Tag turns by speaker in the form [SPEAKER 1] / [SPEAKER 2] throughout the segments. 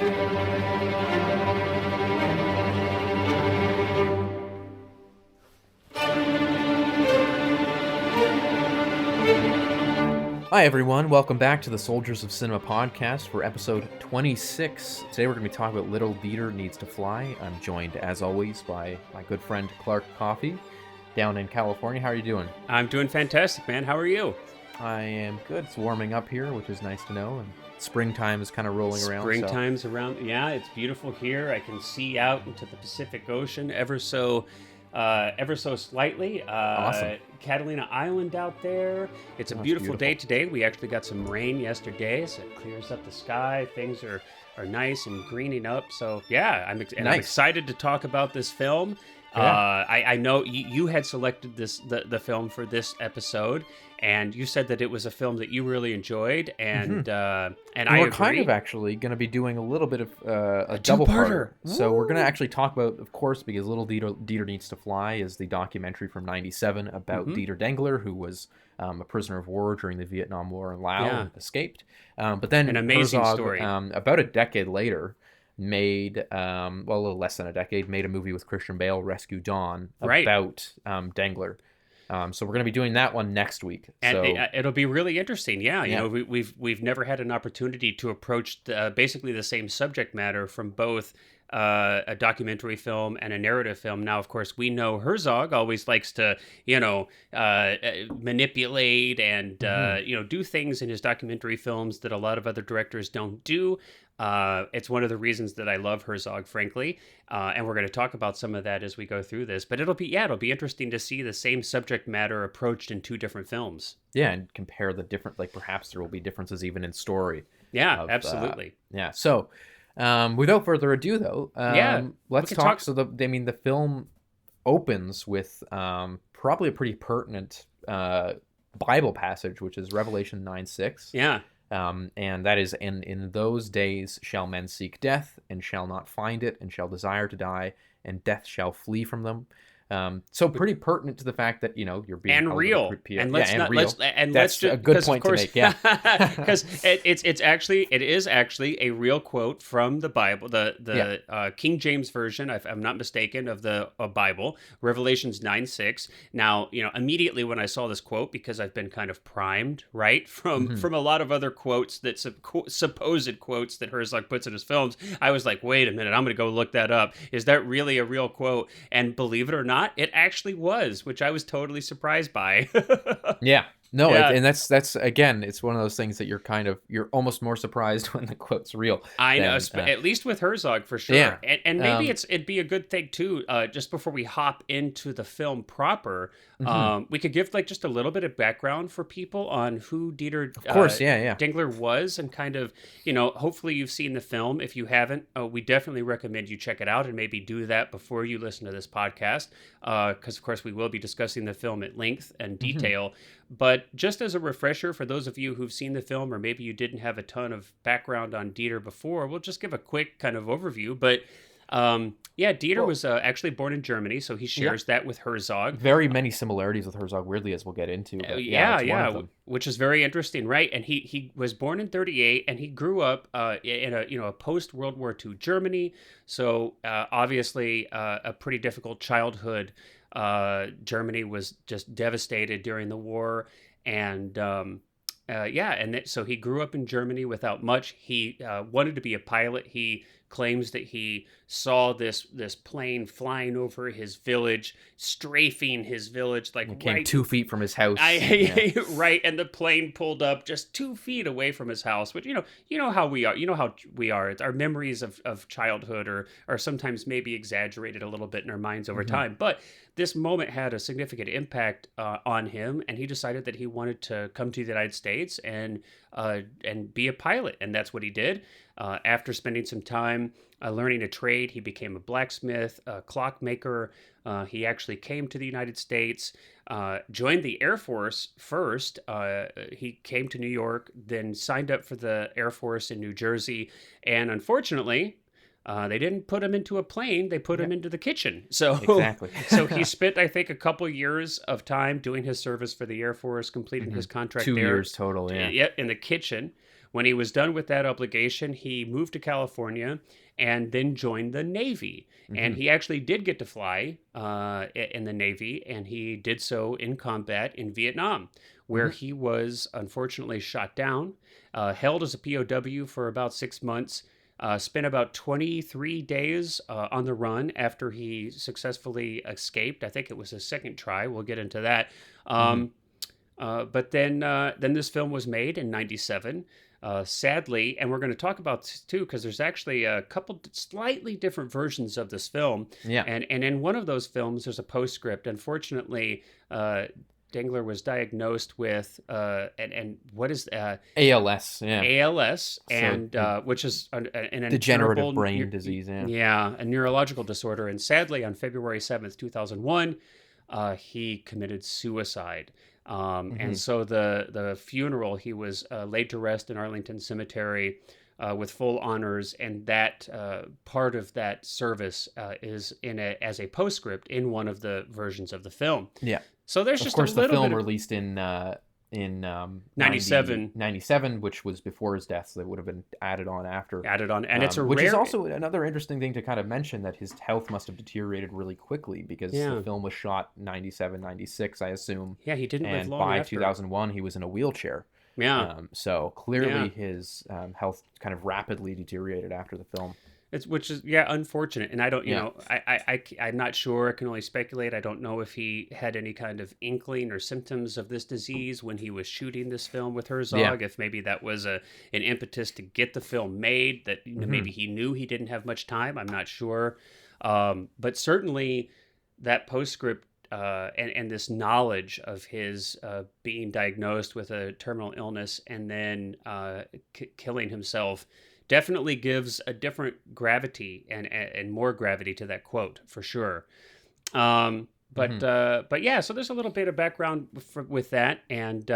[SPEAKER 1] Hi everyone, welcome back to the Soldiers of Cinema podcast for episode 26. Today we're going to be talking about Little Dieter Needs to Fly. I'm joined, as always, by my good friend Clark Coffey down in California. How are you doing?
[SPEAKER 2] I'm doing fantastic, man. How are you?
[SPEAKER 1] I am good. It's warming up here, which is nice to know, and springtime is kind of rolling around.
[SPEAKER 2] Springtime's around. Yeah, it's beautiful here. I can see out into the Pacific Ocean ever so slightly.
[SPEAKER 1] Awesome.
[SPEAKER 2] Catalina Island out there. It's a beautiful day today. We actually got some rain yesterday, so it clears up the sky. Things are nice and greening up. So yeah, I'm excited to talk about this film. Yeah. I know you had selected the film for this episode, and you said that it was a film that you really enjoyed, and I
[SPEAKER 1] we're kind of actually going to be doing a little bit of a double-parter. So we're going to actually talk about, of course, because Little Dieter Needs to Fly is the documentary from '97 about Dieter Dengler, who was a prisoner of war during the Vietnam War in Laos and escaped. But then
[SPEAKER 2] an amazing
[SPEAKER 1] Herzog,
[SPEAKER 2] story.
[SPEAKER 1] About a decade later, made a little less than a decade, made a movie with Christian Bale, Rescue Dawn, about Dengler. So we're going to be doing that one next week.
[SPEAKER 2] And it'll be really interesting. Yeah, you know, we've never had an opportunity to approach basically the same subject matter from both a documentary film and a narrative film. Now, of course, we know Herzog always likes to, manipulate and do things in his documentary films that a lot of other directors don't do. It's one of the reasons that I love Herzog, frankly, and we're going to talk about some of that as we go through this. But it'll be interesting to see the same subject matter approached in two different films.
[SPEAKER 1] Yeah, and compare the different, perhaps there will be differences even in story.
[SPEAKER 2] Yeah, absolutely.
[SPEAKER 1] So without further ado, though, let's talk. So the film opens with probably a pretty pertinent Bible passage, which is Revelation 9:6.
[SPEAKER 2] Yeah.
[SPEAKER 1] And that is, in those days shall men seek death, and shall not find it, and shall desire to die, and death shall flee from them. So pretty pertinent to the fact that you're being
[SPEAKER 2] and real,
[SPEAKER 1] and
[SPEAKER 2] real.
[SPEAKER 1] That's a good point to make. Yeah,
[SPEAKER 2] because it is actually a real quote from the Bible, the King James version, if I'm not mistaken, of the Bible, Revelations 9:6. Now, immediately when I saw this quote, because I've been kind of primed, right, from a lot of other quotes that supposed quotes that Herzog puts in his films, I was like, wait a minute, I'm going to go look that up. Is that really a real quote? And believe it or not, it actually was, which I was totally surprised by.
[SPEAKER 1] And that's again, it's one of those things that you're almost more surprised when the quote's real.
[SPEAKER 2] I know, at least with Herzog for sure. Yeah. And maybe it'd be a good thing too. Just before we hop into the film proper, we could give just a little bit of background for people on who Dieter Dengler was, and kind of hopefully you've seen the film. If you haven't, we definitely recommend you check it out, and maybe do that before you listen to this podcast, because of course we will be discussing the film at length and detail. But just as a refresher for those of you who've seen the film, or maybe you didn't have a ton of background on Dieter before, we'll just give a quick kind of overview. But Dieter was actually born in Germany, so he shares that with Herzog.
[SPEAKER 1] Very many similarities with Herzog, weirdly, as we'll get into. But
[SPEAKER 2] which is very interesting, right? And he was born in 1938, and he grew up in a post World War II Germany. So obviously a pretty difficult childhood. Germany was just devastated during the war, and so he grew up in Germany without much. He wanted to be a pilot. He claims that he saw this plane flying over his village, strafing his village,
[SPEAKER 1] it came 2 feet from his house.
[SPEAKER 2] Right, and the plane pulled up just 2 feet away from his house. Which you know how we are. You know how we are. Our memories of childhood are sometimes maybe exaggerated a little bit in our minds over time. But this moment had a significant impact on him, and he decided that he wanted to come to the United States and be a pilot, and that's what he did. After spending some time learning a trade, he became a blacksmith, a clockmaker. He actually came to the United States, joined the Air Force first. He came to New York, then signed up for the Air Force in New Jersey, and unfortunately, they didn't put him into a plane. They put him into the kitchen. So
[SPEAKER 1] exactly.
[SPEAKER 2] So he spent, I think, a couple years of time doing his service for the Air Force, completing his contract
[SPEAKER 1] 2
[SPEAKER 2] there.
[SPEAKER 1] 2 years total,
[SPEAKER 2] in the kitchen, When he was done with that obligation, he moved to California and then joined the Navy. And he actually did get to fly in the Navy, and he did so in combat in Vietnam, where he was unfortunately shot down, held as a POW for about 6 months, spent about 23 days on the run after he successfully escaped. I think it was his second try. We'll get into that. But then this film was made in 97. Sadly, and we're going to talk about this too, because there's actually a couple slightly different versions of this film.
[SPEAKER 1] Yeah.
[SPEAKER 2] And in one of those films, there's a postscript. Unfortunately, Dengler was diagnosed with and what is
[SPEAKER 1] ALS? Yeah,
[SPEAKER 2] ALS, and which is an
[SPEAKER 1] degenerative brain disease.
[SPEAKER 2] Yeah, a neurological disorder. And sadly, on February 7th, 2001, he committed suicide. And so the funeral, he was laid to rest in Arlington Cemetery with full honors, and that part of that service is as a postscript in one of the versions of the film.
[SPEAKER 1] Yeah.
[SPEAKER 2] So there's just
[SPEAKER 1] of course
[SPEAKER 2] a little
[SPEAKER 1] the film
[SPEAKER 2] bit
[SPEAKER 1] released in
[SPEAKER 2] 97,
[SPEAKER 1] 97, which was before his death, so it would have been added on after.
[SPEAKER 2] And it's
[SPEAKER 1] which is also another interesting thing to kind of mention, that his health must have deteriorated really quickly, because the film was shot 97, 96, I assume.
[SPEAKER 2] Yeah, he didn't live long
[SPEAKER 1] by
[SPEAKER 2] after.
[SPEAKER 1] 2001, he was in a wheelchair.
[SPEAKER 2] Yeah.
[SPEAKER 1] So clearly his health kind of rapidly deteriorated after the film.
[SPEAKER 2] Which is unfortunate, and I don't, I'm not sure. I can only speculate. I don't know if he had any kind of inkling or symptoms of this disease when he was shooting this film with Herzog. If maybe that was an impetus to get the film made. That maybe he knew he didn't have much time. I'm not sure, but certainly that postscript and this knowledge of his being diagnosed with a terminal illness and then killing himself definitely gives a different gravity and more gravity to that quote, for sure. But yeah, so there's a little bit of background with that, and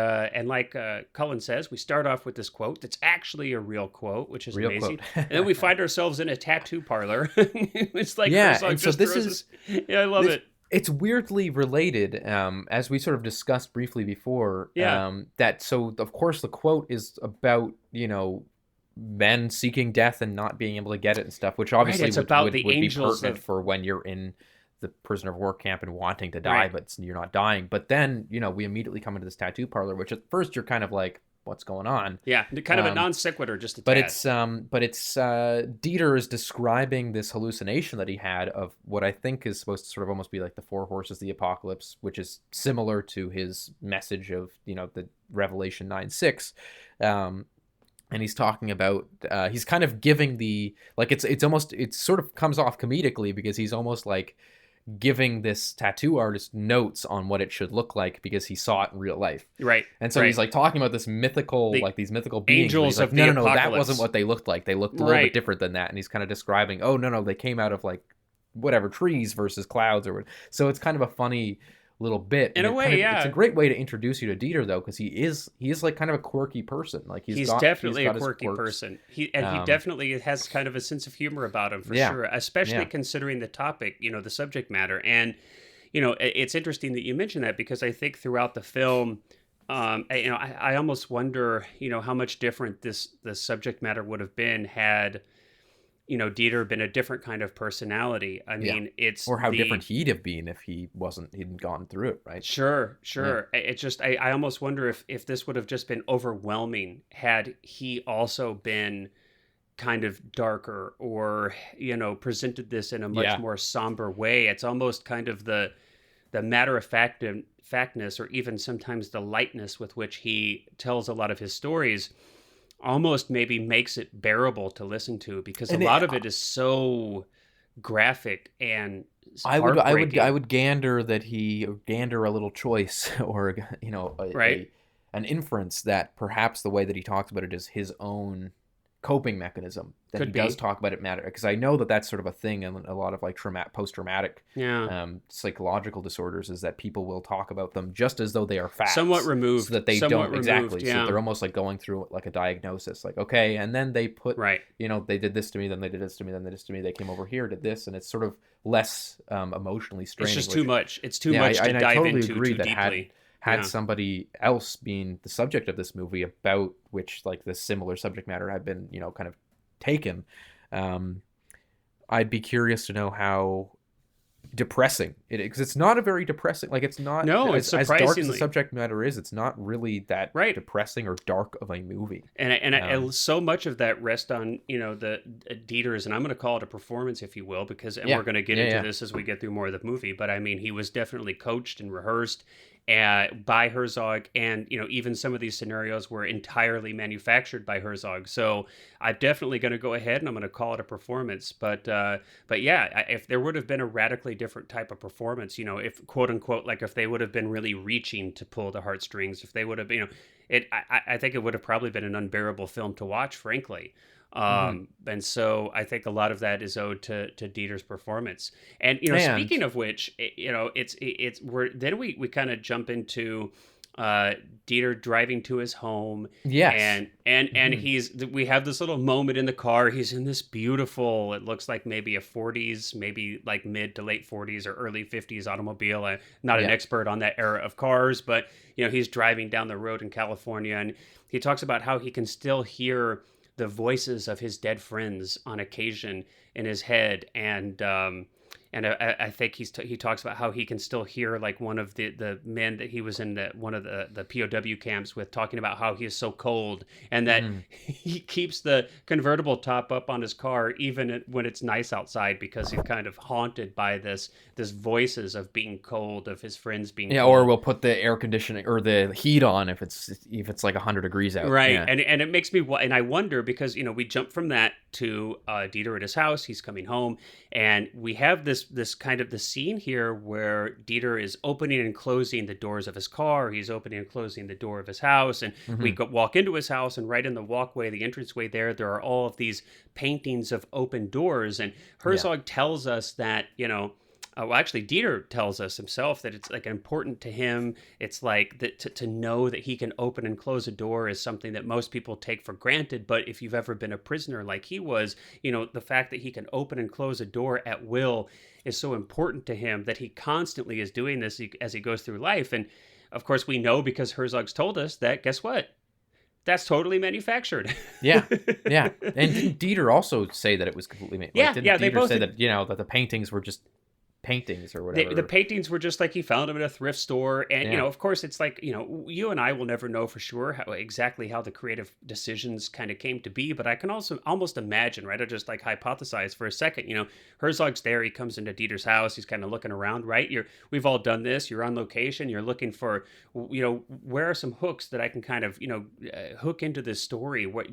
[SPEAKER 2] like Cullen says, we start off with this quote that's actually a real quote, which is amazing, and then we find ourselves in a tattoo parlor. It's like,
[SPEAKER 1] and so this is
[SPEAKER 2] I love it.
[SPEAKER 1] It's weirdly related, as we sort of discussed briefly before. That so of course the quote is about men seeking death and not being able to get it and stuff, which obviously would be pertinent for when you're in the prisoner of war camp and wanting to die, but you're not dying. But then, we immediately come into this tattoo parlor, which at first you're kind of like, what's going on? Yeah,
[SPEAKER 2] kind of a non sequitur, just a
[SPEAKER 1] but
[SPEAKER 2] tad.
[SPEAKER 1] It's Dieter is describing this hallucination that he had of what I think is supposed to sort of almost be like the four horses of the apocalypse, which is similar to his message of, the Revelation 9:6. And he's talking about, he's kind of giving the, like, it sort of comes off comedically, because he's almost like giving this tattoo artist notes on what it should look like, because he saw it in real life.
[SPEAKER 2] Right.
[SPEAKER 1] And so he's like talking about this mythical, these mythical beings.
[SPEAKER 2] Angels
[SPEAKER 1] like,
[SPEAKER 2] of the apocalypse.
[SPEAKER 1] That wasn't what they looked like. They looked a little bit different than that. And he's kind of describing, they came out of like whatever, trees versus clouds or whatever. So it's kind of a funny little bit
[SPEAKER 2] in a way.
[SPEAKER 1] It's a great way to introduce you to Dieter, though, because he is like kind of a quirky person. Like he's
[SPEAKER 2] definitely a quirky person. He definitely has kind of a sense of humor about him, for sure, especially considering the topic, the subject matter. And it's interesting that you mentioned that, because I think throughout the film, I almost wonder how much different the subject matter would have been had Dieter been a different kind of personality. I mean,
[SPEAKER 1] or how different he'd have been if he hadn't gone through it, right?
[SPEAKER 2] Sure. Yeah. It's just, I almost wonder if this would have just been overwhelming had he also been kind of darker, or presented this in a much more somber way. It's almost kind of the matter of factness, or even sometimes the lightness with which he tells a lot of his stories, almost maybe makes it bearable to listen to, because a lot of it is so graphic and heartbreaking.
[SPEAKER 1] I would gander a little choice, or an inference that perhaps the way that he talks about it is his own coping mechanism, that does talk about it matter, because I know that that's sort of a thing in a lot of like post-traumatic psychological disorders, is that people will talk about them just as though they are facts,
[SPEAKER 2] somewhat removed,
[SPEAKER 1] so that they don't exactly. So they're almost like going through like a diagnosis, like, okay, and then they put they did this to me, then they did this to me, then they did this to me, they came over here, did this, and it's sort of less emotionally straining.
[SPEAKER 2] It's just too much. It's too much to dive into too deeply.
[SPEAKER 1] had somebody else being the subject of this movie about which like this similar subject matter had been, kind of taken, I'd be curious to know how depressing it is, because it's not a very depressing, like it's not,
[SPEAKER 2] no, it's
[SPEAKER 1] as dark as the
[SPEAKER 2] surprisingly
[SPEAKER 1] subject matter is, it's not really that
[SPEAKER 2] right.
[SPEAKER 1] depressing or dark of a movie.
[SPEAKER 2] And so much of that rests on the Dieter's, and I'm going to call it a performance, if you will, because we're going to get into this as we get through more of the movie. But I mean, he was definitely coached and rehearsed by Herzog, and even some of these scenarios were entirely manufactured by Herzog. So I'm definitely going to go ahead and I'm going to call it a performance. But yeah, if there would have been a radically different type of performance, if quote unquote, like if they would have been really reaching to pull the heartstrings, if they would have, I think it would have probably been an unbearable film to watch, frankly. And so I think a lot of that is owed to Dieter's performance. And speaking of which, then we kind of jump into Dieter driving to his home.
[SPEAKER 1] Yes.
[SPEAKER 2] And we have this little moment in the car. He's in this beautiful, it looks like maybe a 40s, maybe like mid to late 40s or early 50s automobile. I'm not an expert on that era of cars, but he's driving down the road in California, and he talks about how he can still hear the voices of his dead friends on occasion in his head. And I think he talks about how he can still hear like one of the men that he was in one of the POW camps with, talking about how he is so cold, and that he keeps the convertible top up on his car even when it's nice outside, because he's kind of haunted by this voices of being cold, of his friends being cold.
[SPEAKER 1] Or we'll put the air conditioning or the heat on if it's like 100 degrees out.
[SPEAKER 2] Right. And it makes me, and I wonder, because we jump from that to Dieter at his house. He's coming home, and we have this kind of the scene here where Dieter is opening and closing the doors of his car. He's opening and closing the door of his house, and we walk into his house, and right in the walkway, the entranceway there are all of these paintings of open doors. And Herzog tells us that, well, actually, Dieter tells us himself that it's like important to him. It's like that to know that he can open and close a door is something that most people take for granted. But if you've ever been a prisoner like he was, the fact that he can open and close a door at will is so important to him that he constantly is doing this as he goes through life. And of course, we know, because Herzog's told us that, guess what? That's totally manufactured.
[SPEAKER 1] Yeah. And didn't Dieter also say that it was completely made?
[SPEAKER 2] Yeah,
[SPEAKER 1] didn't Dieter
[SPEAKER 2] they both
[SPEAKER 1] say that, that the paintings were just paintings or whatever?
[SPEAKER 2] The paintings were just like he found them at a thrift store. And, of course, it's like, you and I will never know for sure exactly how the creative decisions kind of came to be. But I can also almost imagine, right? I just like hypothesize for a second, Herzog's there. He comes into Dieter's house. He's kind of looking around, right? We've all done this. You're on location. You're looking for, where are some hooks that I can kind of, hook into this story? What's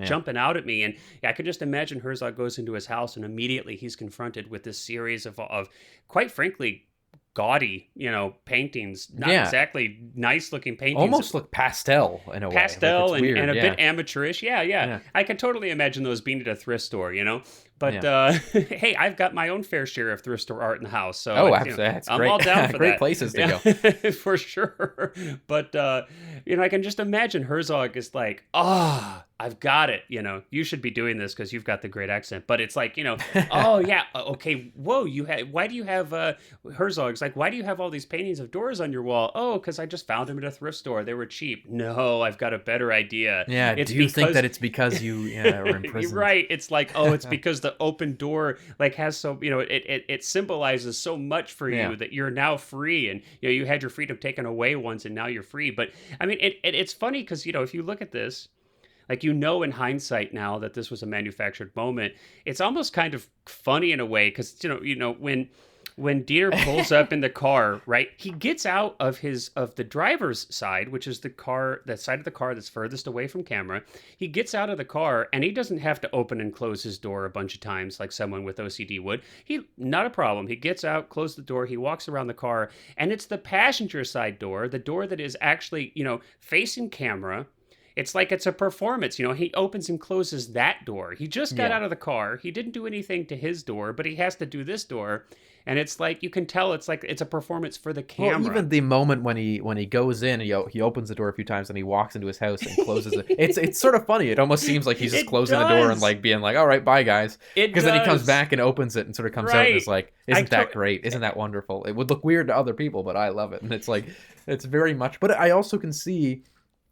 [SPEAKER 2] jumping out at me? And I could just imagine Herzog goes into his house, and immediately he's confronted with this series of quite frankly, gaudy, paintings, not exactly nice looking paintings.
[SPEAKER 1] Almost look pastel in a way.
[SPEAKER 2] Pastel and a bit amateurish. Yeah. I can totally imagine those being at a thrift store, But hey, I've got my own fair share of thrift store art in the house, so
[SPEAKER 1] that's
[SPEAKER 2] I'm
[SPEAKER 1] great.
[SPEAKER 2] all down for
[SPEAKER 1] great
[SPEAKER 2] that.
[SPEAKER 1] places to go
[SPEAKER 2] for sure. But I can just imagine Herzog is like, I've got it. You should be doing this because you've got the great accent. But it's like, oh yeah, okay. Whoa, why do you have Herzog's like, why do you have all these paintings of doors on your wall? Oh, because I just found them at a thrift store. They were cheap. No, I've got a better idea.
[SPEAKER 1] Yeah. Do you think that it's because you are in prison?
[SPEAKER 2] Right. It's like, it's because the open door like has so it symbolizes so much for you that you're now free, and you had your freedom taken away once, and now you're free. But I mean, it's funny because if you look at this, like, in hindsight now that this was a manufactured moment, it's almost kind of funny in a way, because when Dieter pulls up in the car, right, he gets out of the driver's side, which is the side of the car that's furthest away from camera. He gets out of the car, and he doesn't have to open and close his door a bunch of times like someone with OCD would. Not a problem. He gets out, closes the door, he walks around the car, and it's the passenger side door, the door that is actually, facing camera. it's like it's a performance. He opens and closes that door. He just got
[SPEAKER 1] Yeah.
[SPEAKER 2] out of the car. He didn't do anything to his door, but he has to do this door. And it's like, you can tell it's like it's a performance for the camera.
[SPEAKER 1] Well, even the moment when he goes in, he opens the door a few times and he walks into his house and closes it. It's sort of funny. It almost seems like he's just closing the door and like being like, all right, bye guys. Because then he comes back and opens it and sort of comes out and is like, isn't that great? Isn't that wonderful? It would look weird to other people, but I love it. And it's like, it's very much. But I also can see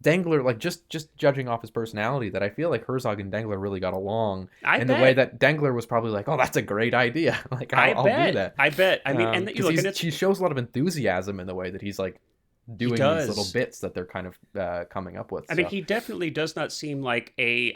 [SPEAKER 1] Dengler, like just judging off his personality, that I feel like Herzog and Dengler really got along in the way that Dengler was probably like, oh, that's a great idea. Like I'll do that.
[SPEAKER 2] I bet. I mean, and look,
[SPEAKER 1] he shows a lot of enthusiasm in the way that he's like doing these little bits that they're kind of coming up with.
[SPEAKER 2] I mean, he definitely does not seem like he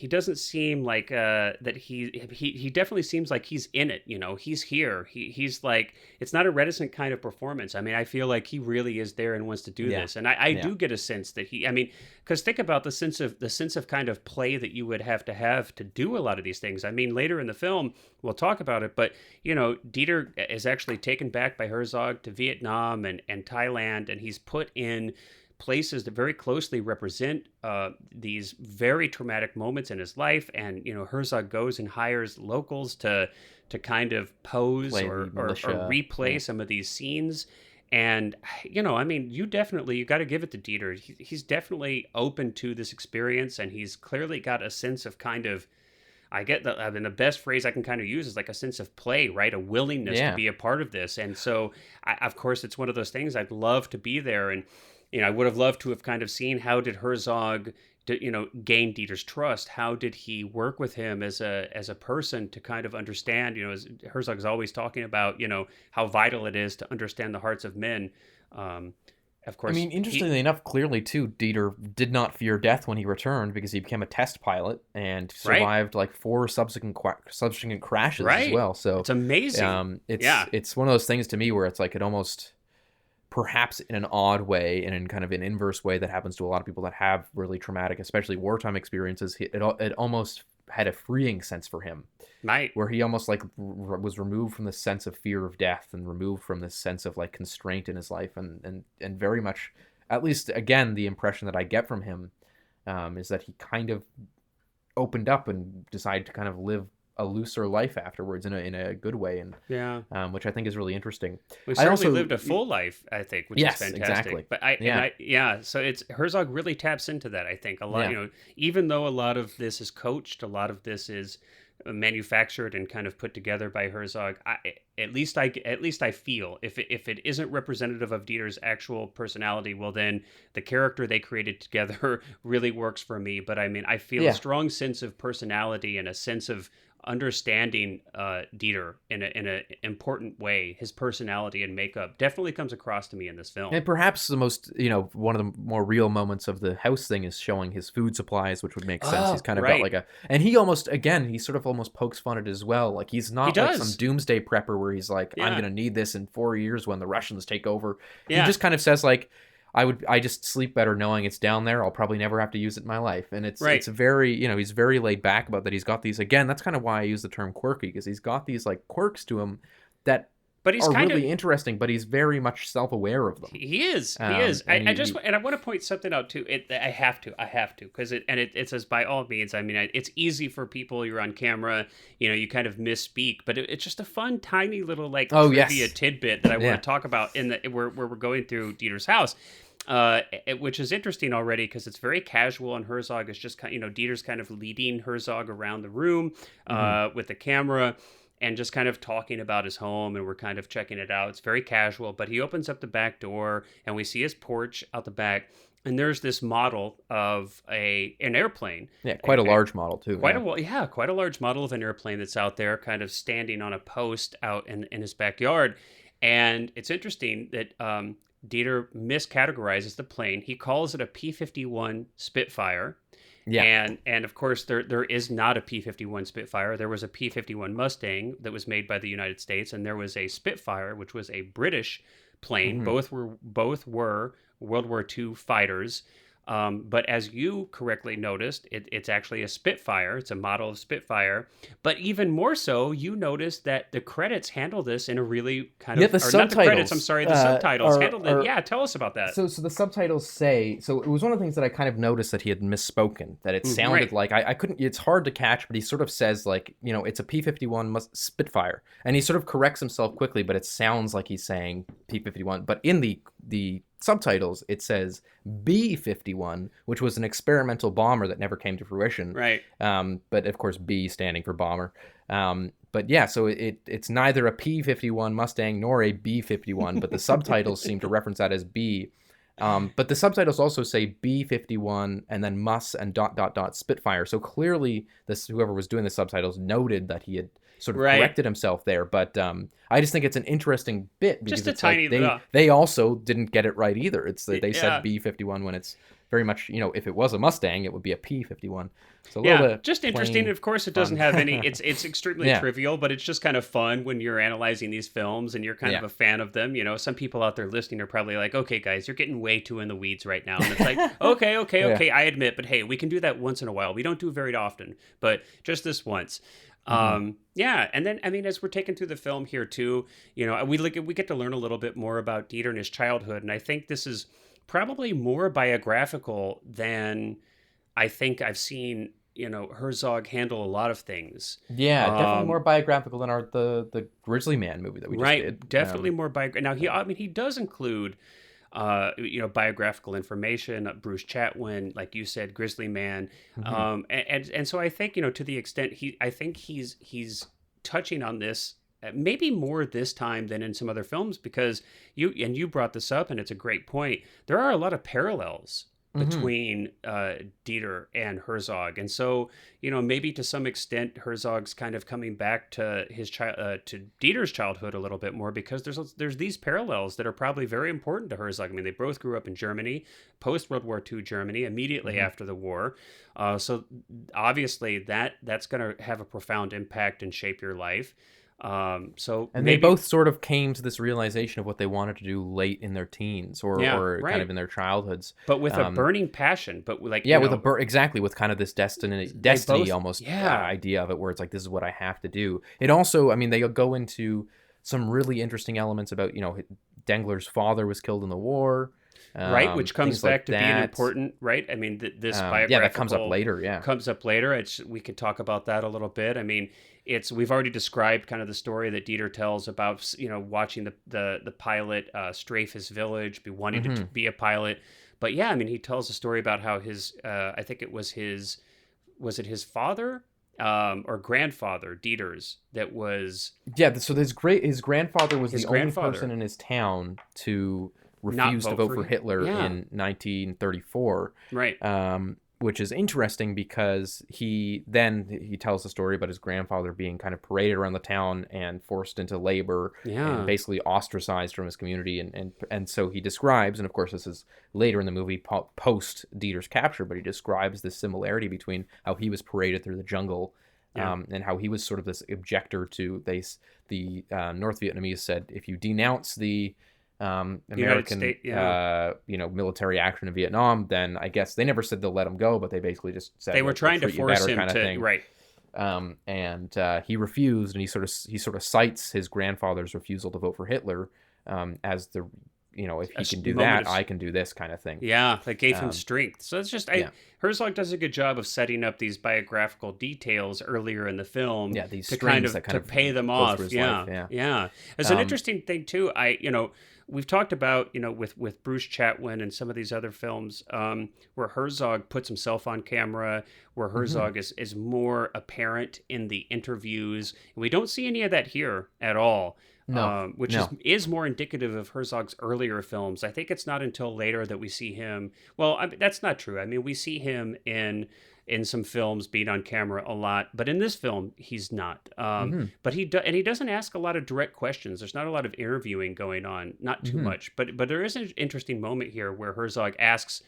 [SPEAKER 2] doesn't seem like that he definitely seems like he's in it. He's here. He's like, it's not a reticent kind of performance. I mean, I feel like he really is there and wants to do this. And I do get a sense that because think about the sense of kind of play that you would have to do a lot of these things. I mean, later in the film we'll talk about it, but Dieter is actually taken back by Herzog to Vietnam and Thailand, and he's put in places that very closely represent these very traumatic moments in his life. And Herzog goes and hires locals to kind of pose or replay some of these scenes. And I mean, you got to give it to Dieter. He's definitely open to this experience, and he's clearly got a sense of kind of, the best phrase I can kind of use is like a sense of play, right? A willingness to be a part of this. And so of course it's one of those things I'd love to be there. And I would have loved to have kind of seen, how did Herzog, gain Dieter's trust? How did he work with him as a person to kind of understand, as Herzog is always talking about, how vital it is to understand the hearts of men. Of course.
[SPEAKER 1] I mean, interestingly enough, clearly too, Dieter did not fear death when he returned, because he became a test pilot and survived like 4 subsequent crashes as well. So
[SPEAKER 2] it's amazing.
[SPEAKER 1] It's one of those things to me where it's like, it almost, perhaps in an odd way and in kind of an inverse way that happens to a lot of people that have really traumatic, especially wartime experiences, it almost had a freeing sense for him,
[SPEAKER 2] right?
[SPEAKER 1] Where he almost like was removed from the sense of fear of death and removed from this sense of like constraint in his life, and very much, at least again, the impression that I get from him is that he kind of opened up and decided to kind of live a looser life afterwards in a good way, and which I think is really interesting.
[SPEAKER 2] We certainly lived a full life, I think, which is fantastic.
[SPEAKER 1] Exactly.
[SPEAKER 2] But so it's Herzog really taps into that. I think a lot. Even though a lot of this is coached, a lot of this is manufactured and kind of put together by Herzog. At least I feel if it isn't representative of Dieter's actual personality, well then the character they created together really works for me. But I mean, I feel a strong sense of personality and a sense of understanding Dieter in a important way. His personality and makeup definitely comes across to me in this film.
[SPEAKER 1] And perhaps the most, one of the more real moments of the house thing is showing his food supplies, which would make sense. He's kind of got like and he almost, again, he sort of almost pokes fun at it as well. Like he's not like some doomsday prepper where he's like, I'm going to need this in 4 years when the Russians take over. He just kind of says like, I just sleep better knowing it's down there. I'll probably never have to use it in my life. And it's very, he's very laid back about that. He's got these, again, that's kind of why I use the term quirky, because he's got these like quirks to him that are really interesting, but he's very much self-aware of them.
[SPEAKER 2] He is. I want to point something out too. I have to, because it says by all means. I mean, it's easy for people. You're on camera, you kind of misspeak, but it's just a fun, tiny little like trivia tidbit that I want to talk about where we're going through Dieter's house. Which is interesting already because it's very casual, and Herzog is just Dieter's kind of leading Herzog around the room with the camera and just kind of talking about his home, and we're kind of checking it out. It's very casual, but he opens up the back door and we see his porch out the back, and there's this model of an airplane. Yeah,
[SPEAKER 1] quite a large model too.
[SPEAKER 2] Quite a large model of an airplane that's out there kind of standing on a post out in his backyard. And it's interesting that Dieter miscategorizes the plane. He calls it a P-51 Spitfire. Yeah. And of course, there is not a P-51 Spitfire. There was a P-51 Mustang that was made by the United States, and there was a Spitfire, which was a British plane. Mm-hmm. Both were World War II fighters. But as you correctly noticed, it's actually a Spitfire. It's a model of Spitfire. But even more so, you noticed that the credits handle this in a really kind of...
[SPEAKER 1] the
[SPEAKER 2] or
[SPEAKER 1] subtitles.
[SPEAKER 2] Not the credits, I'm sorry, the subtitles handled it. Yeah, tell us about that.
[SPEAKER 1] So the subtitles say... So it was one of the things that I kind of noticed that he had misspoken. That it sounded like... I couldn't... It's hard to catch, but he sort of says, like, it's a P-51 Spitfire. And he sort of corrects himself quickly, but it sounds like he's saying P-51. But in the subtitles, it says B-51, which was an experimental bomber that never came to fruition.
[SPEAKER 2] Right.
[SPEAKER 1] But of course, B standing for bomber. But yeah, so it's neither a P-51 Mustang nor a B-51, but the subtitles seem to reference that as B. But the subtitles also say B-51 and then Mus and ... Spitfire. So clearly, whoever was doing the subtitles noted that he had sort of corrected himself there. But I just think it's an interesting bit because
[SPEAKER 2] just a tiny
[SPEAKER 1] they also didn't get it right either. It's they said B-51 when it's very much, if it was a Mustang, it would be a P-51. So
[SPEAKER 2] just interesting. Of course, it doesn't have any. It's extremely trivial, but it's just kind of fun when you're analyzing these films and you're kind of a fan of them. Some people out there listening are probably like, "Okay, guys, you're getting way too in the weeds right now." And it's like, okay, I admit, but hey, we can do that once in a while. We don't do it very often, but just this once. And then as we're taking through the film here too, we get to learn a little bit more about Dieter and his childhood, and I think this is probably more biographical than I think I've seen Herzog handle a lot of things.
[SPEAKER 1] Yeah, definitely more biographical than the Grizzly Man movie that we just did.
[SPEAKER 2] Definitely more biographical. Now he does include biographical information, Bruce Chatwin, like you said, Grizzly Man, and so I think to the extent he's touching on this maybe more this time than in some other films, because you brought this up and it's a great point. There are a lot of parallels between Dieter and Herzog, and so maybe to some extent Herzog's kind of coming back to his to Dieter's childhood a little bit more, because there's these parallels that are probably very important to Herzog. I mean, they both grew up in Germany, post World War II Germany, immediately after the war, so obviously that's going to have a profound impact and shape your life.
[SPEAKER 1] They both sort of came to this realization of what they wanted to do late in their teens or kind of in their childhoods,
[SPEAKER 2] but with a burning passion. But with
[SPEAKER 1] with kind of this destiny idea of it, where it's like, this is what I have to do. It also, they go into some really interesting elements about Dengler's father was killed in the war.
[SPEAKER 2] Which comes back to being important, right? This biographical...
[SPEAKER 1] that comes up later,
[SPEAKER 2] Comes up later. We could talk about that a little bit. We've already described kind of the story that Dieter tells about, watching the pilot strafe his village, wanting to be a pilot. But he tells a story about how his, I think it was his father or grandfather, Dieter's, that was...
[SPEAKER 1] Yeah, so his grandfather was the only person in his town to... refused to vote for Hitler in 1934.
[SPEAKER 2] Right.
[SPEAKER 1] Which is interesting because he tells the story about his grandfather being kind of paraded around the town and forced into labor and basically ostracized from his community. And so he describes, and of course this is later in the movie post Dieter's capture, but he describes the similarity between how he was paraded through the jungle and how he was sort of this objector to the North Vietnamese said, if you denounce the American military action in Vietnam, then I guess they never said they'll let him go, but they basically just said
[SPEAKER 2] they were trying to force him
[SPEAKER 1] kind of
[SPEAKER 2] to
[SPEAKER 1] thing.
[SPEAKER 2] Right.
[SPEAKER 1] And he refused, and he sort of cites his grandfather's refusal to vote for Hitler as the if he can do that, I can do this kind of thing.
[SPEAKER 2] Yeah, that gave him strength. So it's just Herzog does a good job of setting up these biographical details earlier in the film.
[SPEAKER 1] Yeah, these
[SPEAKER 2] to kind of pay them off. Yeah. It's an interesting thing too. We've talked about, with Bruce Chatwin and some of these other films where Herzog puts himself on camera, where Herzog is more apparent in the interviews. We don't see any of that here at all, which is more indicative of Herzog's earlier films. I think it's not until later that we see him. Well, that's not true. We see him in some films being on camera a lot, but in this film he's not. But he doesn't ask a lot of direct questions. There's not a lot of interviewing going on, not too much. But there is an interesting moment here where Herzog asks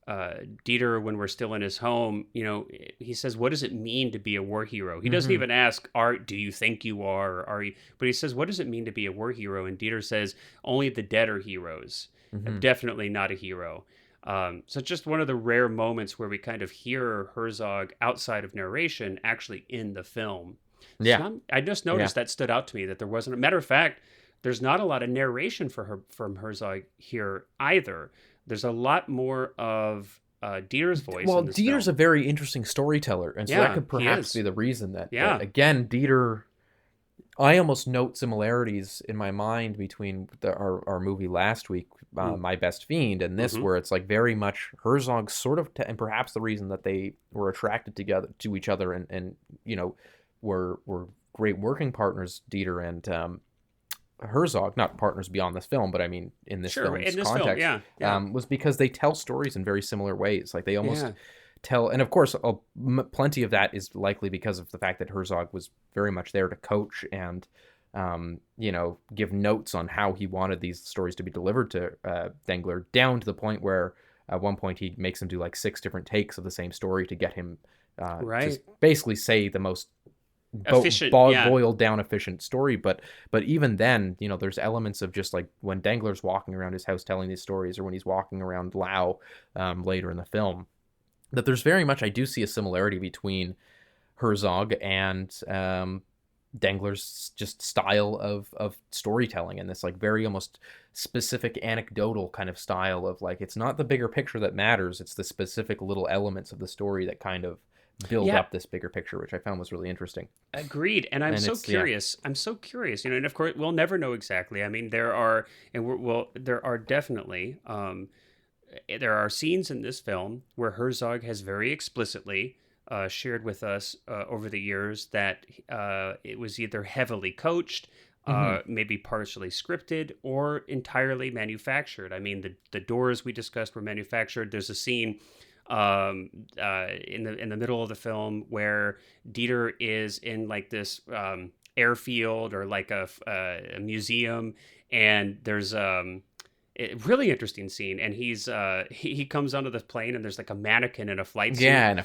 [SPEAKER 2] Dieter, when we're still in his home, he says, "What does it mean to be a war hero?" He doesn't even ask, "Do you think you are?" Or are you? But he says, "What does it mean to be a war hero?" And Dieter says, "Only the dead are heroes. I'm definitely not a hero." So it's just one of the rare moments where we kind of hear Herzog outside of narration actually in the film.
[SPEAKER 1] Yeah.
[SPEAKER 2] I just noticed that stood out to me, that there wasn't. A matter of fact, there's not a lot of narration from Herzog here either. There's a lot more of Dieter's voice.
[SPEAKER 1] Well,
[SPEAKER 2] in this
[SPEAKER 1] Dieter's
[SPEAKER 2] film.
[SPEAKER 1] a very interesting storyteller, and so that could perhaps be the reason that again, Dieter. I almost note similarities in my mind between our movie last week, My Best Fiend, and this, where it's like very much Herzog sort of, and perhaps the reason that they were attracted to each other, and you know, were great working partners, Dieter and Herzog, not partners beyond this film, but I mean in this film's context, was because they tell stories in very similar ways. Like they almost tell, and of course, plenty of that is likely because of the fact that Herzog was very much there to coach and, you know, give notes on how he wanted these stories to be delivered to Dengler, down to the point where at one point he makes him do like 6 different takes of the same story to get him to basically say the most efficient, boiled down efficient story. But even then, you know, there's elements of just like when Dengler's walking around his house telling these stories, or when he's walking around Lao later in the film, that there's very much, I do see a similarity between Herzog and Dengler's just style of storytelling, and this like very almost specific anecdotal kind of style of like, it's not the bigger picture that matters, it's the specific little elements of the story that kind of build up this bigger picture, which I found was really interesting.
[SPEAKER 2] Agreed. And I'm so curious. I'm so curious, you know, and of course we'll never know exactly. I mean, there are definitely, there are scenes in this film where Herzog has very explicitly shared with us over the years that it was either heavily coached, maybe partially scripted, or entirely manufactured. I mean, the doors we discussed were manufactured. There's a scene in the middle of the film where Dieter is in like this airfield or like a museum, and there's a really interesting scene, and he comes onto the plane, and there's like a mannequin in a flight suit. And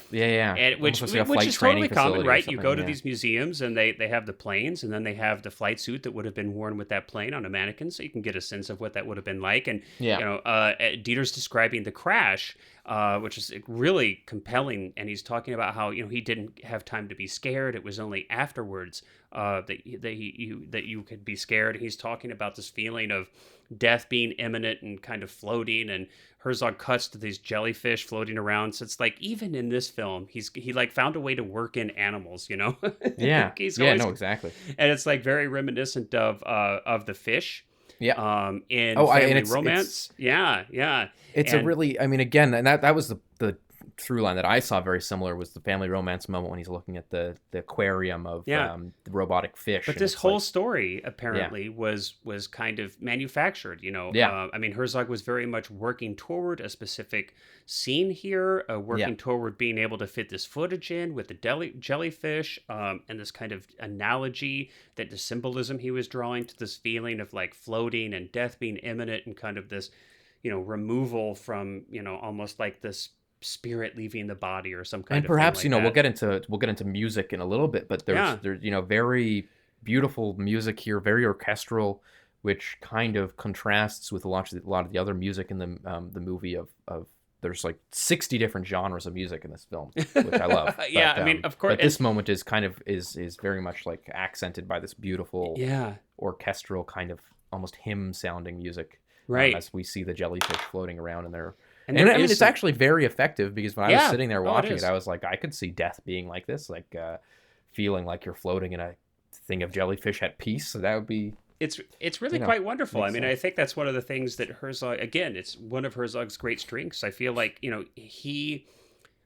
[SPEAKER 2] which is totally common, right? You go to these museums, and they have the planes, and then they have the flight suit that would have been worn with that plane on a mannequin, so you can get a sense of what that would have been like. And you know, Dieter's describing the crash, which is really compelling, and he's talking about how, you know, he didn't have time to be scared. It was only afterwards that you could be scared. He's talking about this feeling of death being imminent and kind of floating, and Herzog cuts to these jellyfish floating around. So it's like, even in this film, he like found a way to work in animals, you know?
[SPEAKER 1] Exactly.
[SPEAKER 2] And it's like very reminiscent of The Fish. In Family Romance. It's
[SPEAKER 1] a really, I mean, again, and that was the through line that I saw very similar, was the Family Romance moment when he's looking at the aquarium of the robotic fish.
[SPEAKER 2] But this whole story apparently was kind of manufactured, you know. I mean, Herzog was very much working toward a specific scene here, working toward being able to fit this footage in with the jellyfish, and this kind of analogy, that the symbolism he was drawing to this feeling of like floating and death being imminent, and kind of this, you know, removal from, you know, almost like this spirit leaving the body or some kind of thing. And perhaps,
[SPEAKER 1] you know, we'll get into music in a little bit, but there's you know, very beautiful music here, very orchestral, which kind of contrasts with a lot of the other music in the movie of there's like 60 different genres of music in this film, which I love.
[SPEAKER 2] I mean, of course.
[SPEAKER 1] But this moment is kind of is very much like accented by this beautiful orchestral kind of almost hymn sounding music.
[SPEAKER 2] Right.
[SPEAKER 1] As we see the jellyfish floating around in there. And I mean, it's actually very effective, because when I was sitting there watching it, I was like, I could see death being like this, like feeling like you're floating in a thing of jellyfish at peace. So that would be...
[SPEAKER 2] It's really quite wonderful. I mean, I think that's one of the things that Herzog, again, it's one of Herzog's great strengths. I feel like, you know, he...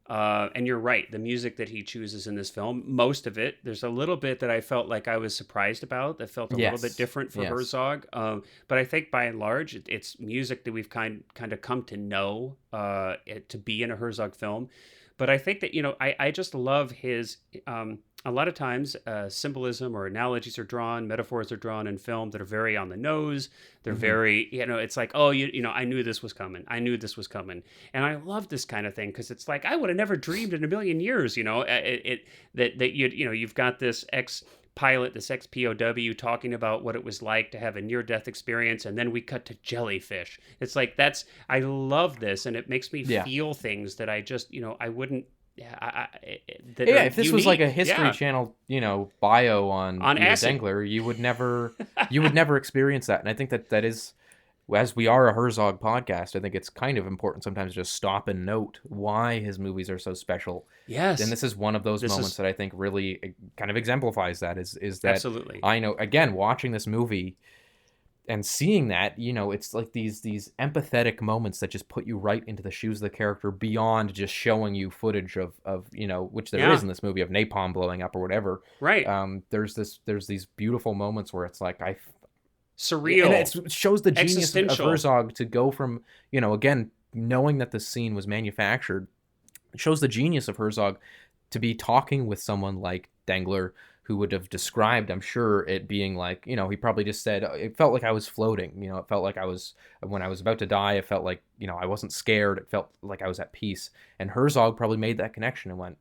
[SPEAKER 2] and you're right, the music that he chooses in this film, most of it, there's a little bit that I felt like I was surprised about, that felt a little bit different for Herzog. But I think by and large, it's music that we've kind of come to know to be in a Herzog film. But I think that, you know, I just love his... a lot of times symbolism or analogies are drawn, metaphors are drawn in film that are very on the nose. They're very, you know, it's like, oh, you know, I knew this was coming. And I love this kind of thing, because it's like, I would have never dreamed in a million years, you know, that you've got this pilot, this ex-POW, talking about what it was like to have a near-death experience, and then we cut to jellyfish. It's like, I love this, and it makes me feel things that I just, I wouldn't.
[SPEAKER 1] If this was like a History Channel, bio on Dengler, you would never experience that. And I think that is, as we are a Herzog podcast, I think it's kind of important sometimes to just stop and note why his movies are so special.
[SPEAKER 2] Yes.
[SPEAKER 1] And this is one of those moments that I think really kind of exemplifies that, is that
[SPEAKER 2] absolutely.
[SPEAKER 1] I know, again, watching this movie and seeing that, it's like these empathetic moments that just put you right into the shoes of the character beyond just showing you footage of which there is in this movie, of napalm blowing up or whatever.
[SPEAKER 2] Right.
[SPEAKER 1] There's these beautiful moments where it's like
[SPEAKER 2] surreal.
[SPEAKER 1] And it shows the genius of Herzog to go from, again, knowing that the scene was manufactured. It shows the genius of Herzog to be talking with someone like Dengler, who would have described, I'm sure, it being like, he probably just said, it felt like I was floating. It felt like when I was about to die, it felt like, I wasn't scared. It felt like I was at peace. And Herzog probably made that connection and went,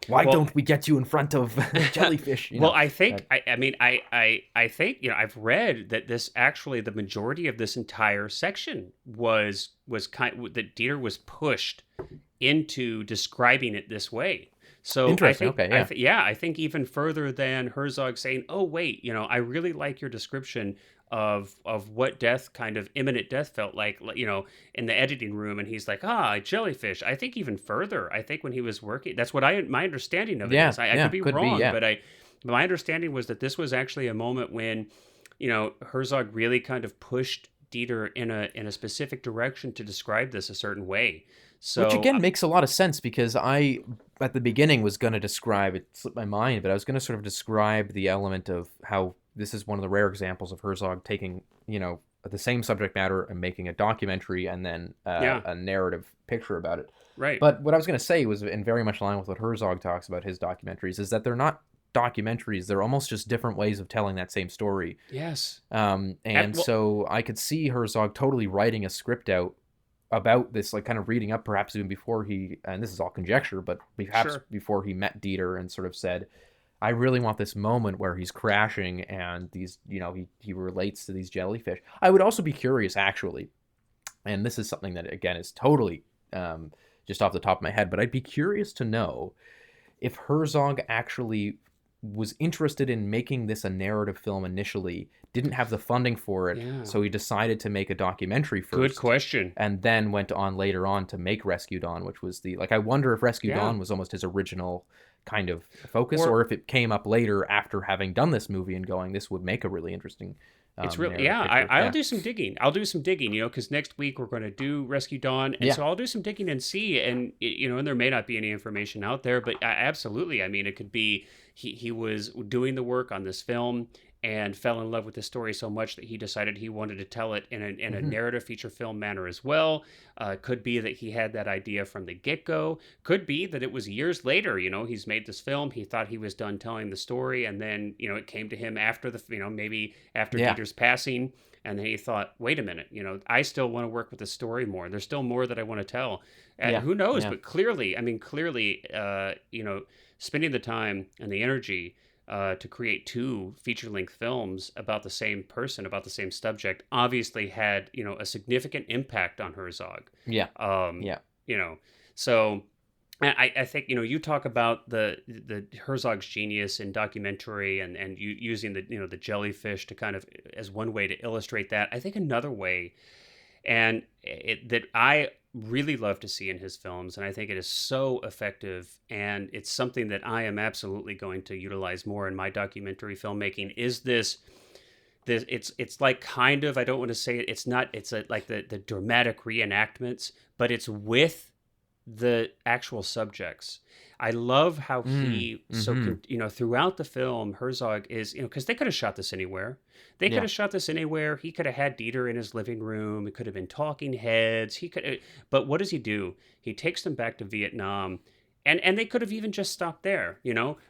[SPEAKER 1] why don't we get you in front of jellyfish?
[SPEAKER 2] Well, I think, I think, I've read that this actually, the majority of this entire section was that Dieter was pushed into describing it this way. So
[SPEAKER 1] interesting.
[SPEAKER 2] I think even further than Herzog saying, "Oh wait, I really like your description of what death, kind of imminent death, felt like, in the editing room," and he's like, jellyfish. I think even further. I think when he was working, that's what my understanding of it is. I could be wrong, but my understanding was that this was actually a moment when, Herzog really kind of pushed Dieter in a specific direction to describe this a certain way. So,
[SPEAKER 1] which again makes a lot of sense, because I, at the beginning, was going to describe, it slipped my mind, but I was going to sort of describe the element of how this is one of the rare examples of Herzog taking, the same subject matter and making a documentary and then a narrative picture about it.
[SPEAKER 2] Right.
[SPEAKER 1] But what I was going to say was, in very much line with what Herzog talks about his documentaries, is that they're not documentaries. They're almost just different ways of telling that same story.
[SPEAKER 2] Yes.
[SPEAKER 1] So I could see Herzog totally writing a script out about this, like kind of reading up, perhaps even before he, and this is all conjecture, but perhaps before he met Dieter, and sort of said, I really want this moment where he's crashing and these, he relates to these jellyfish. I would also be curious, actually, and this is something that, again, is totally just off the top of my head, but I'd be curious to know if Herzog actually was interested in making this a narrative film initially, didn't have the funding for it, so he decided to make a documentary first.
[SPEAKER 2] Good question.
[SPEAKER 1] And then went on later on to make Rescue Dawn, which was I wonder if Rescue Dawn was almost his original kind of focus, or if it came up later after having done this movie and going, this would make a really interesting
[SPEAKER 2] it's really, I'll do some digging. Because next week we're going to do Rescue Dawn, and so I'll do some digging and see, and and there may not be any information out there, but absolutely, I mean, it could be he was doing the work on this film and fell in love with the story so much that he decided he wanted to tell it in a narrative feature film manner as well. Could be that he had that idea from the get-go. Could be that it was years later, he's made this film, he thought he was done telling the story, and then, it came to him after maybe after Dieter's passing, and then he thought, wait a minute, I still want to work with the story more. There's still more that I want to tell. And who knows? But clearly, spending the time and the energy to create two feature-length films about the same person, about the same subject, obviously had, a significant impact on Herzog. So I think, you talk about the Herzog's genius in documentary and you using the jellyfish to kind of as one way to illustrate that. I think another way, and that I really love to see in his films, and I think it is so effective, and it's something that I am absolutely going to utilize more in my documentary filmmaking, is this it's like, kind of, I don't want to say it, it's like the dramatic reenactments, but it's with the actual subjects. I love how he throughout the film, Herzog is, because they could have shot this anywhere. He could have had Dieter in his living room. It could have been talking heads. But what does he do? He takes them back to Vietnam, and they could have even just stopped there.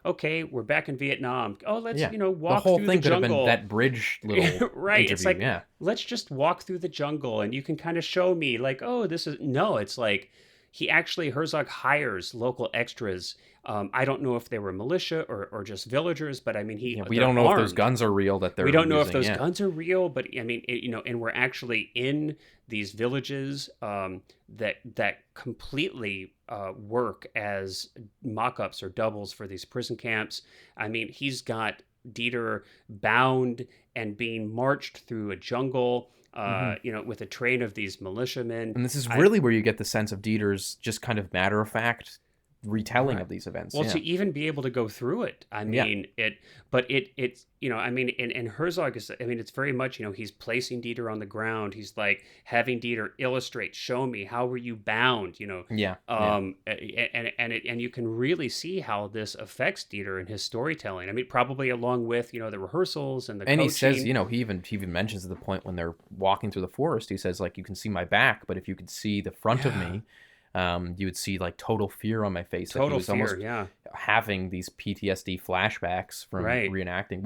[SPEAKER 2] Okay, we're back in Vietnam. Oh, let's walk through the jungle.
[SPEAKER 1] The whole thing could have been that bridge little
[SPEAKER 2] right.
[SPEAKER 1] interview.
[SPEAKER 2] It's like, let's just walk through the jungle, and you can kind of show me like, oh, this is no. It's like, Herzog hires local extras. I don't know if they were militia or just villagers, but I mean,
[SPEAKER 1] we don't know if those guns are real that they're
[SPEAKER 2] we don't know
[SPEAKER 1] using,
[SPEAKER 2] if those guns are real, but I mean, and we're actually in these villages that completely work as mock-ups or doubles for these prison camps. I mean, he's got Dieter bound and being marched through a jungle, with a train of these militiamen.
[SPEAKER 1] And this is really where you get the sense of Dieter's just kind of matter-of-fact retelling of these events.
[SPEAKER 2] Well, to even be able to go through it, I mean, it's and Herzog is, I mean, it's very much, he's placing Dieter on the ground. He's like having Dieter illustrate, show me, how were you bound, and you can really see how this affects Dieter and his storytelling. I mean, probably along with, the rehearsals and the coaching.
[SPEAKER 1] He says, he even mentions at the point when they're walking through the forest, he says, like, you can see my back, but if you could see the front of me, you would see like total fear on my face.
[SPEAKER 2] Total
[SPEAKER 1] like he was
[SPEAKER 2] fear,
[SPEAKER 1] almost having these PTSD flashbacks from reenacting.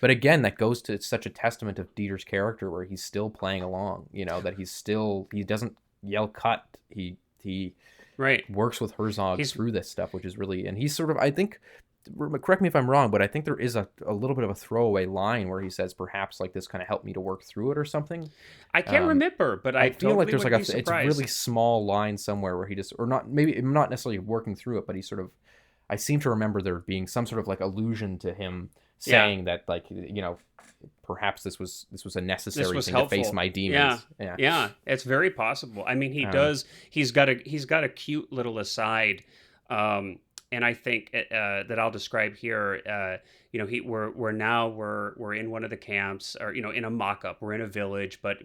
[SPEAKER 1] But again, that goes to such a testament of Dieter's character, where he's still playing along. That he doesn't yell cut. He works with Herzog through this stuff, which is really, and he's sort of, I think, correct me if I'm wrong, but I think there is a little bit of a throwaway line where he says, perhaps like this kind of helped me to work through it or something.
[SPEAKER 2] I can't remember, but I
[SPEAKER 1] feel like there's like
[SPEAKER 2] it's
[SPEAKER 1] a really small line somewhere where he just, or not, maybe not necessarily working through it, but he sort of, I seem to remember there being some sort of like allusion to him saying that, like, perhaps this was a necessary thing
[SPEAKER 2] helpful
[SPEAKER 1] to face my demons.
[SPEAKER 2] Yeah, it's very possible. I mean, he's got a cute little aside, and I think that I'll describe here. We're in one of the camps, or in a mock-up. We're in a village, but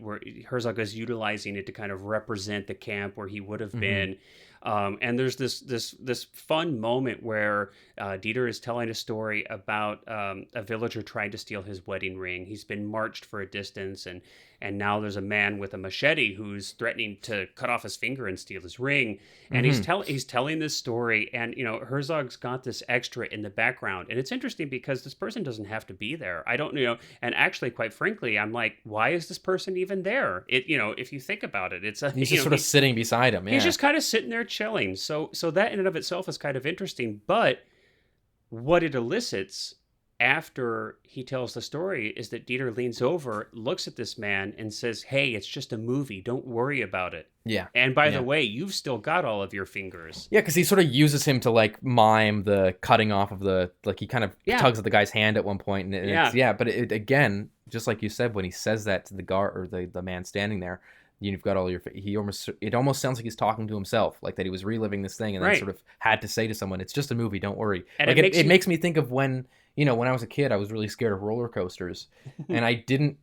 [SPEAKER 2] Herzog is utilizing it to kind of represent the camp where he would have been. And there's this fun moment where Dieter is telling a story about a villager trying to steal his wedding ring. He's been marched for a distance, and now there's a man with a machete who's threatening to cut off his finger and steal his ring. And he's telling this story, and Herzog's got this extra in the background, and it's interesting because this person doesn't have to be there. I don't and actually, quite frankly, I'm like, why is this person even there? If you think about it, he's
[SPEAKER 1] just sort of sitting beside him.
[SPEAKER 2] He's just kind of sitting there chilling. So that in and of itself is kind of interesting. But what it elicits after he tells the story is that Dieter leans over, looks at this man, and says, "Hey, it's just a movie. Don't worry about it."
[SPEAKER 1] Yeah.
[SPEAKER 2] And by the way, you've still got all of your fingers.
[SPEAKER 1] Yeah, because he sort of uses him to like mime the cutting off of the, like, he kind of tugs at the guy's hand at one point, and but it again, just like you said, when he says that to the guard or the man standing there, you've got all your, it almost sounds like he's talking to himself, like that he was reliving this thing and then sort of had to say to someone, it's just a movie, don't worry. And like it makes me think of when I was a kid, I was really scared of roller coasters, and I didn't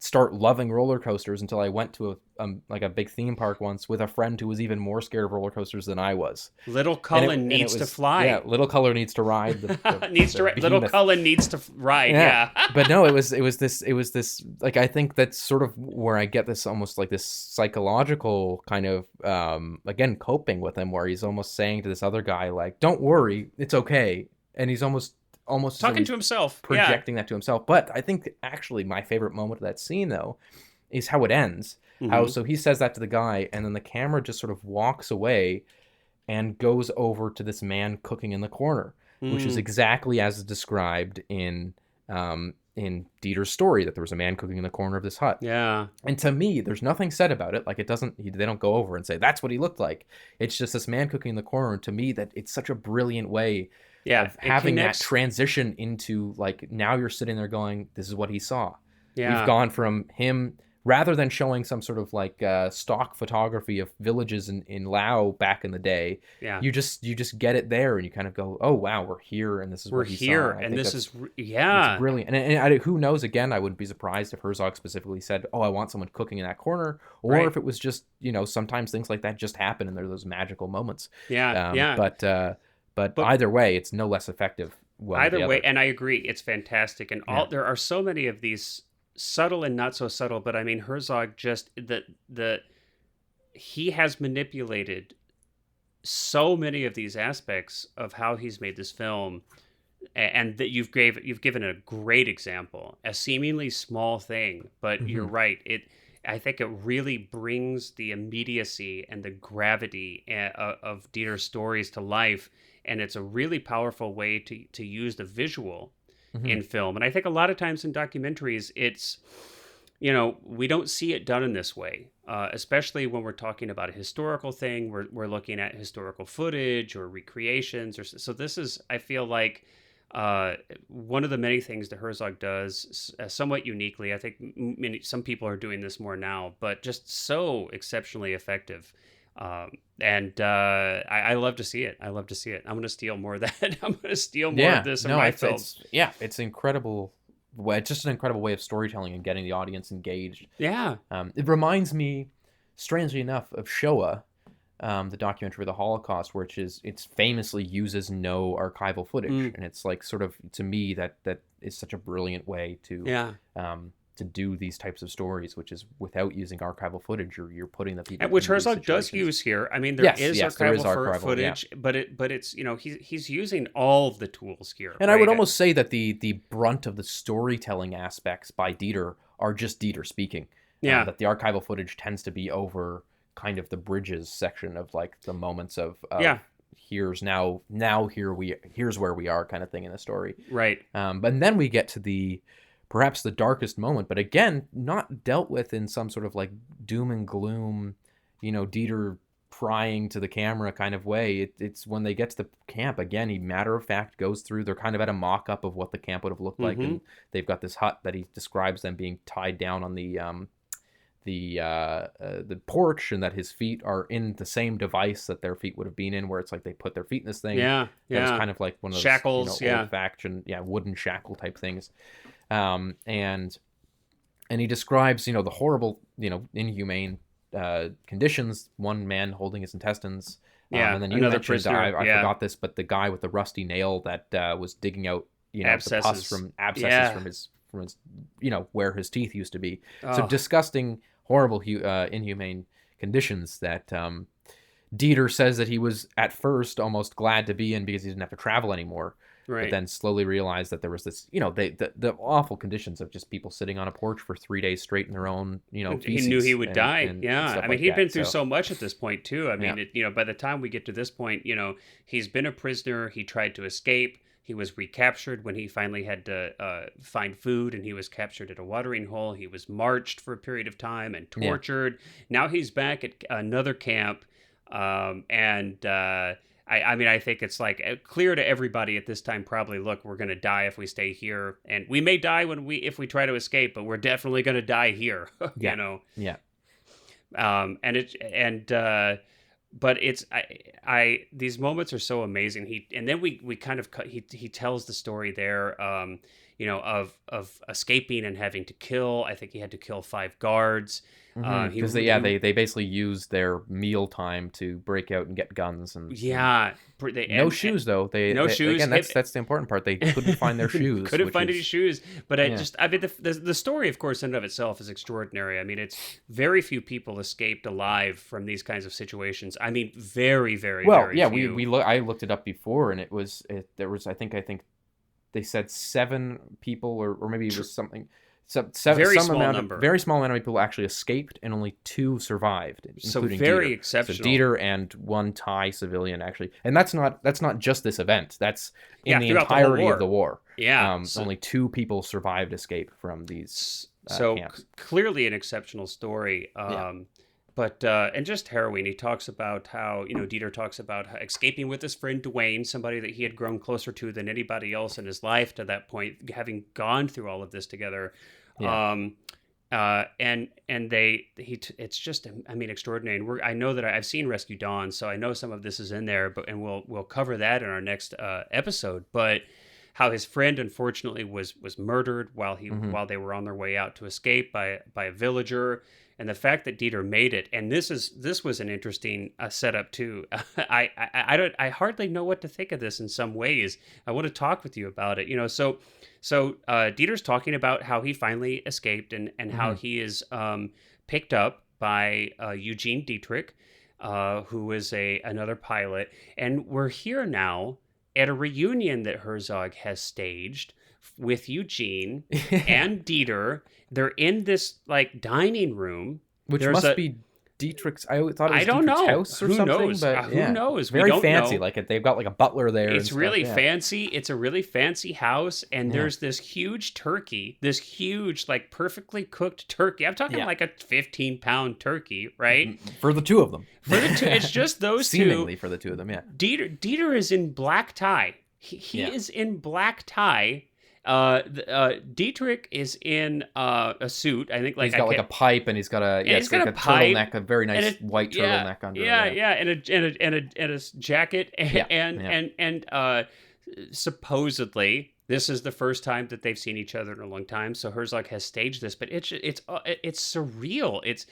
[SPEAKER 1] start loving roller coasters until I went to a big theme park once with a friend who was even more scared of roller coasters than I was.
[SPEAKER 2] Little Cullen needs to fly.
[SPEAKER 1] Yeah, Little Cullen needs to ride.
[SPEAKER 2] Little Cullen needs to ride. Yeah.
[SPEAKER 1] But no, it was this like, I think that's sort of where I get this almost like this psychological kind of again coping with him, where he's almost saying to this other guy, like, don't worry, it's okay, and he's almost
[SPEAKER 2] talking to himself,
[SPEAKER 1] projecting that to himself. But I think actually my favorite moment of that scene, though, is how it ends. So he says that to the guy, and then the camera just sort of walks away and goes over to this man cooking in the corner, which is exactly as described in Dieter's story, that there was a man cooking in the corner of this hut.
[SPEAKER 2] Yeah.
[SPEAKER 1] And to me, there's nothing said about it. Like, they don't go over and say that's what he looked like. It's just this man cooking in the corner. And to me, that it's such a brilliant way of having that transition into, like, now you're sitting there going, this is what he saw. Yeah. We've gone from him, rather than showing some sort of like stock photography of villages in Lao back in the day. Yeah. You just get it there, and you kind of go, oh wow, we're here, and this is what he saw.
[SPEAKER 2] And this is
[SPEAKER 1] it's brilliant. And who knows? Again, I wouldn't be surprised if Herzog specifically said, oh, I want someone cooking in that corner, or if it was just, sometimes things like that just happen, and there are those magical moments. But either way, it's no less effective.
[SPEAKER 2] Either way, and I agree, it's fantastic. And there are so many of these subtle and not so subtle, but I mean, Herzog just he has manipulated so many of these aspects of how he's made this film, and that you've given a great example, a seemingly small thing, but you're right. I think it really brings the immediacy and the gravity of Dieter's stories to life, and it's a really powerful way to use the visual
[SPEAKER 1] Hmm.
[SPEAKER 2] in film. And I think a lot of times in documentaries, it's, we don't see it done in this way, especially when we're talking about a historical thing. We're looking at historical footage or recreations, or so. This is, I feel like, one of the many things that Herzog does somewhat uniquely. I think some people are doing this more now, but just so exceptionally effective. And I love to see it. I love to see it. I'm going to steal more of that. I'm going to steal more of this in my films.
[SPEAKER 1] It's incredible. It's just an incredible way of storytelling and getting the audience engaged.
[SPEAKER 2] Yeah.
[SPEAKER 1] It reminds me, strangely enough, of Shoah, the documentary of the Holocaust, it's famously uses no archival footage, and it's like, sort of, to me, that is such a brilliant way to do these types of stories, which is without using archival footage. You're putting the people,
[SPEAKER 2] which Herzog does use here. I mean, there is archival footage, but it's he's using all of the tools here.
[SPEAKER 1] And right? I would almost say that the brunt of the storytelling aspects by Dieter are just Dieter speaking.
[SPEAKER 2] Yeah,
[SPEAKER 1] that the archival footage tends to be over kind of the bridges section of, like, the moments of here's here's where we are kind of thing in the story.
[SPEAKER 2] Right.
[SPEAKER 1] But then we get to perhaps the darkest moment, but again, not dealt with in some sort of, like, doom and gloom, Dieter prying to the camera kind of way. It's when they get to the camp, again, he matter of fact goes through, they're kind of at a mock-up of what the camp would have looked like, and they've got this hut that he describes them being tied down on the porch, and that his feet are in the same device that their feet would have been in, where it's like they put their feet in this thing.
[SPEAKER 2] Yeah.
[SPEAKER 1] It was kind of like one of those
[SPEAKER 2] shackles,
[SPEAKER 1] old-fashioned, wooden shackle type things. And he describes, the horrible, inhumane conditions. One man holding his intestines. And then you mentioned, I forgot this, but the guy with the rusty nail that was digging out, abscesses. The pus from abscesses from his, where his teeth used to be. Oh. So disgusting, horrible, inhumane conditions that Dieter says that he was at first almost glad to be in because he didn't have to travel anymore. Right. But then slowly realized that there was this, the awful conditions of just people sitting on a porch for 3 days straight in their own, feces.
[SPEAKER 2] He knew he would die. And I mean, he'd been through so much at this point too. I mean, by the time we get to this point, he's been a prisoner. He tried to escape. He was recaptured when he finally had to find food, and he was captured at a watering hole. He was marched for a period of time and tortured. Yeah. Now he's back at another camp, I mean, I think it's like clear to everybody at this time, probably, look, we're going to die if we stay here. And we may die if we try to escape, but we're definitely going to die here,
[SPEAKER 1] Yeah.
[SPEAKER 2] But it's, these moments are so amazing. Then we kind of, he tells the story there, of escaping and having to kill. I think he had to kill 5 guards.
[SPEAKER 1] Because they basically used their meal time to break out and get guns no shoes though. No shoes. Again, that's the important part. They couldn't find their shoes.
[SPEAKER 2] Couldn't find any shoes. But the story, of course, in and of itself is extraordinary. I mean, it's very few people escaped alive from these kinds of situations. I mean, very, very, very few.
[SPEAKER 1] I looked it up before, and there was I think they said 7 people, or maybe it was something. Very small amount of people actually escaped, and only 2 survived, including
[SPEAKER 2] very
[SPEAKER 1] Dieter.
[SPEAKER 2] Exceptional.
[SPEAKER 1] So Dieter and 1 Thai civilian, actually, and that's not just this event. That's in the entirety of the war.
[SPEAKER 2] Yeah,
[SPEAKER 1] only 2 people survived escape from these camps.
[SPEAKER 2] Clearly an exceptional story. But and just harrowing. He talks about how, Dieter talks about escaping with his friend Dwayne, somebody that he had grown closer to than anybody else in his life to that point, having gone through all of this together. Yeah. It's just, I mean, extraordinary. And I know that I've seen Rescue Dawn, so I know some of this is in there, and we'll cover that in our next episode. But how his friend unfortunately was murdered while they were on their way out to escape by a villager. And the fact that Dieter made it, and this was an interesting setup too. I hardly know what to think of this in some ways. I want to talk with you about it. So Dieter's talking about how he finally escaped and how he is picked up by Eugene Dietrich, who is another pilot, and we're here now at a reunion that Herzog has staged with Eugene and Dieter. They're in this like dining room,
[SPEAKER 1] which must be Dietrich's. I thought it was
[SPEAKER 2] don't
[SPEAKER 1] Dietrich's
[SPEAKER 2] know.
[SPEAKER 1] house or something.
[SPEAKER 2] Knows?
[SPEAKER 1] But
[SPEAKER 2] who knows?
[SPEAKER 1] Very
[SPEAKER 2] we don't
[SPEAKER 1] fancy.
[SPEAKER 2] know.
[SPEAKER 1] Like they've got like a butler there.
[SPEAKER 2] It's really fancy. It's a really fancy house, and there's this huge turkey, this huge like perfectly cooked turkey. I'm talking like a 15-pound turkey, right?
[SPEAKER 1] For the two of them.
[SPEAKER 2] For the two, it's just those two.
[SPEAKER 1] Seemingly for the two of them, yeah.
[SPEAKER 2] Dieter is in black tie. He is in black tie. Dietrich is in a suit. I think like
[SPEAKER 1] he's got like a pipe, and he's got a
[SPEAKER 2] he's got
[SPEAKER 1] like a turtleneck, a very nice white turtleneck under.
[SPEAKER 2] And a jacket, and supposedly this is the first time that they've seen each other in a long time. So Herzog has staged this, but it's surreal.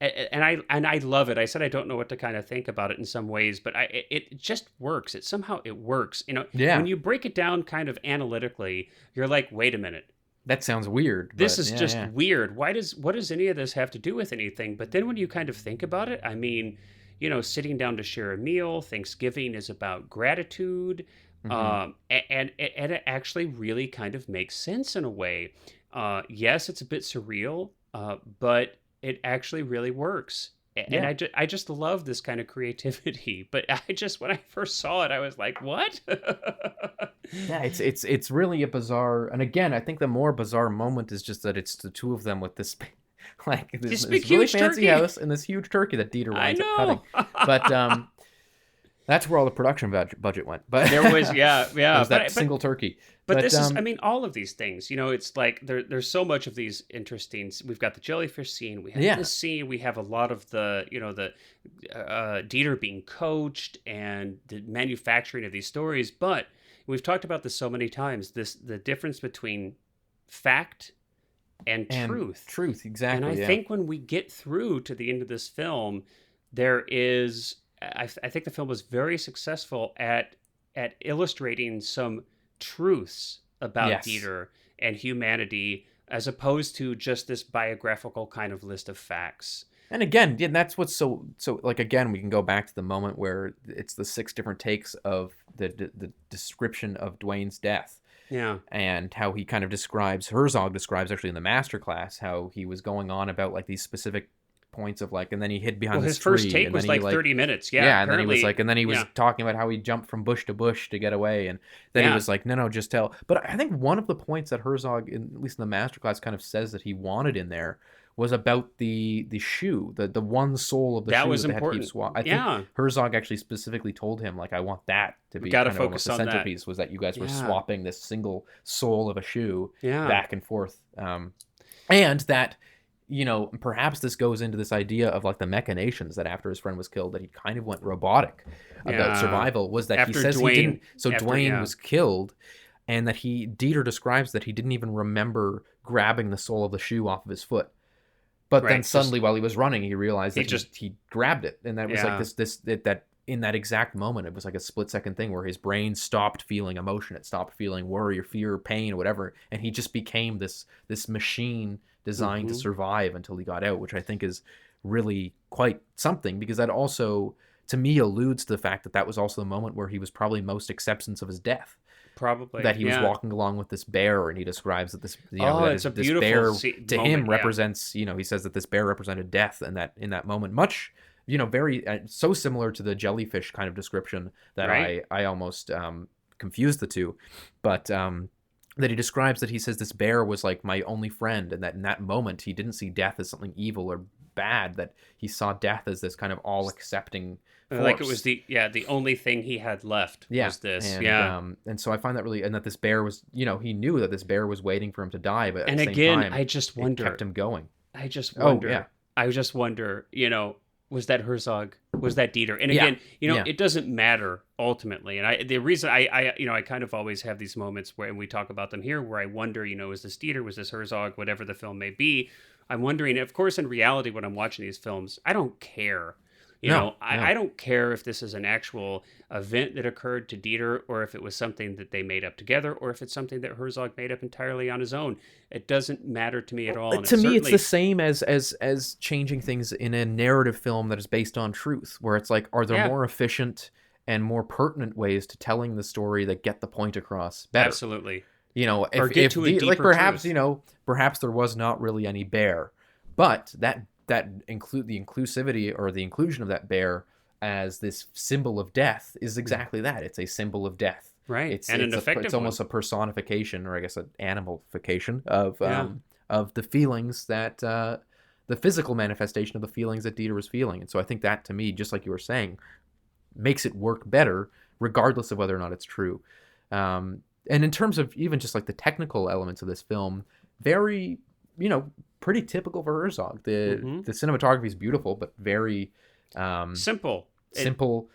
[SPEAKER 2] And I love it. I said I don't know what to kind of think about it in some ways, but it just works. It works. When you break it down kind of analytically, you're like, wait a minute.
[SPEAKER 1] That sounds weird.
[SPEAKER 2] This is just weird. What does any of this have to do with anything? But then when you kind of think about it, I mean, sitting down to share a meal, Thanksgiving is about gratitude. And it actually really kind of makes sense in a way. Yes, it's a bit surreal, but it actually really works. And I just love this kind of creativity. But when I first saw it, I was like, what?
[SPEAKER 1] It's really a bizarre. And again, I think the more bizarre moment is just that it's the two of them with this this really fancy house and this huge turkey that Dieter winds up cutting. But that's where all the production budget went. But
[SPEAKER 2] there was, there was
[SPEAKER 1] that single turkey.
[SPEAKER 2] But this is, all of these things, it's like there's so much of these interesting. We've got the jellyfish scene. We have this scene. We have a lot of the, the Dieter being coached and the manufacturing of these stories. But we've talked about this so many times. The difference between fact and truth.
[SPEAKER 1] Truth, exactly.
[SPEAKER 2] And I think when we get through to the end of this film, there is. I think the film was very successful at illustrating some truths about Dieter and humanity, as opposed to just this biographical kind of list of facts.
[SPEAKER 1] And again, that's what's so like, again, we can go back to the moment where it's the 6 different takes of the description of Dwayne's death.
[SPEAKER 2] Yeah.
[SPEAKER 1] And how he kind of Herzog describes actually in the masterclass, how he was going on about like these specific points of like, and then he hid behind this tree.
[SPEAKER 2] His first take was like 30 minutes. Yeah.
[SPEAKER 1] And then he was like, and then he was talking about how he jumped from bush to bush to get away. And then he was like, no, just tell. But I think one of the points that Herzog, at least in the masterclass, kind of says that he wanted in there was about the shoe, the one sole of the shoe
[SPEAKER 2] was
[SPEAKER 1] that
[SPEAKER 2] important.
[SPEAKER 1] Had to keep swap. I think Herzog actually specifically told him, like, I want that to be kind of almost the centerpiece, was that you guys were swapping this single sole of a shoe back and forth. And that, perhaps this goes into this idea of like the machinations that after his friend was killed, that he kind of went robotic about survival, was that after he says Dwayne, he didn't. So Dwayne was killed, and that Dieter describes that he didn't even remember grabbing the sole of the shoe off of his foot. But then suddenly while he was running, he realized that he grabbed it. And that was like that in that exact moment, it was like a split-second thing where his brain stopped feeling emotion. It stopped feeling worry or fear or pain or whatever. And he just became this machine designed to survive until he got out, which I think is really quite something, because that also, to me, alludes to the fact that was also the moment where he was probably most acceptance of his death.
[SPEAKER 2] Probably.
[SPEAKER 1] That he was walking along with this bear, and he describes that this,
[SPEAKER 2] it's a beautiful
[SPEAKER 1] bear to
[SPEAKER 2] moment,
[SPEAKER 1] him represents, he says that this bear represented death, and that in that moment, much, very, so similar to the jellyfish kind of description that I almost confused the two. But, that he describes that he says this bear was like my only friend, and that in that moment he didn't see death as something evil or bad, that he saw death as this kind of all accepting force.
[SPEAKER 2] Like it was the only thing he had left was this.
[SPEAKER 1] And so I find that really, and that this bear was, he knew that this bear was waiting for him to die, but at the same time,
[SPEAKER 2] I just wonder,
[SPEAKER 1] it kept him going.
[SPEAKER 2] I just wonder, was that Herzog? Was that Dieter? And again, it doesn't matter ultimately. And the reason I kind of always have these moments where, and we talk about them here, where I wonder, is this Dieter? Was this Herzog? Whatever the film may be, I'm wondering. Of course, in reality, when I'm watching these films, I don't care. I don't care if this is an actual event that occurred to Dieter, or if it was something that they made up together, or if it's something that Herzog made up entirely on his own. It doesn't matter to me at all. And
[SPEAKER 1] to me, it's the same as changing things in a narrative film that is based on truth, where it's like, are there more efficient and more pertinent ways to telling the story that get the point across better?
[SPEAKER 2] Absolutely.
[SPEAKER 1] You know,
[SPEAKER 2] or get to a deeper
[SPEAKER 1] like perhaps
[SPEAKER 2] truth.
[SPEAKER 1] you know, perhaps there was not really any bear, but that include the inclusivity or the inclusion of that bear as this symbol of death is exactly that. It's a symbol of death.
[SPEAKER 2] Right.
[SPEAKER 1] It's
[SPEAKER 2] And an
[SPEAKER 1] it's
[SPEAKER 2] effective
[SPEAKER 1] it's almost
[SPEAKER 2] one.
[SPEAKER 1] a personification, or I guess an animalification
[SPEAKER 2] Yeah.
[SPEAKER 1] of the feelings that the physical manifestation of the feelings that Dieter was feeling. And so I think that, to me, just like you were saying, makes it work better, regardless of whether or not it's true. And in terms of even just like the technical elements of this film, very, you know, pretty typical for Herzog. The cinematography is beautiful, but very
[SPEAKER 2] Simple.
[SPEAKER 1] simple.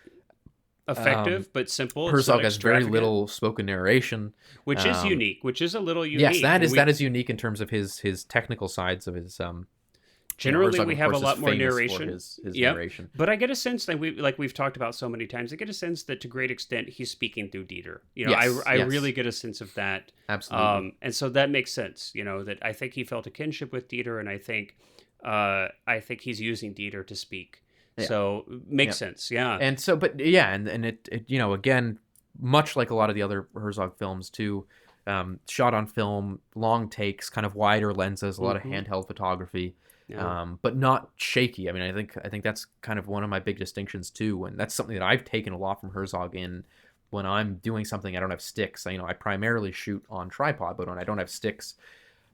[SPEAKER 2] Effective, but simple. It's
[SPEAKER 1] Herzog
[SPEAKER 2] not
[SPEAKER 1] has very
[SPEAKER 2] extravagant,
[SPEAKER 1] little spoken narration,
[SPEAKER 2] which is unique, which is a little unique.
[SPEAKER 1] yes, that
[SPEAKER 2] And
[SPEAKER 1] is unique in terms of his technical sides of his.
[SPEAKER 2] generally,
[SPEAKER 1] Herzog,
[SPEAKER 2] we
[SPEAKER 1] of
[SPEAKER 2] have a
[SPEAKER 1] course,
[SPEAKER 2] lot
[SPEAKER 1] is
[SPEAKER 2] more
[SPEAKER 1] famous for
[SPEAKER 2] narration.
[SPEAKER 1] his
[SPEAKER 2] Yep.
[SPEAKER 1] narration.
[SPEAKER 2] But I get a sense that we've talked about so many times. I get a sense that to great extent he's speaking through Dieter. You know,
[SPEAKER 1] Yes,
[SPEAKER 2] I
[SPEAKER 1] yes.
[SPEAKER 2] really get a sense of that.
[SPEAKER 1] Absolutely.
[SPEAKER 2] And so that makes sense. You know, that I think he felt a kinship with Dieter, and I think he's using Dieter to speak.
[SPEAKER 1] Yeah.
[SPEAKER 2] So makes
[SPEAKER 1] Yeah.
[SPEAKER 2] sense. Yeah.
[SPEAKER 1] And so, but yeah, and it you know, again, much like a lot of the other Herzog films too, shot on film, long takes, kind of wider lenses, a lot of handheld photography,
[SPEAKER 2] Yeah.
[SPEAKER 1] but not shaky. I mean, I think that's kind of one of my big distinctions too, and that's something that I've taken a lot from Herzog in when I'm doing something I don't have sticks. You know, I primarily shoot on tripod, but when I don't have sticks,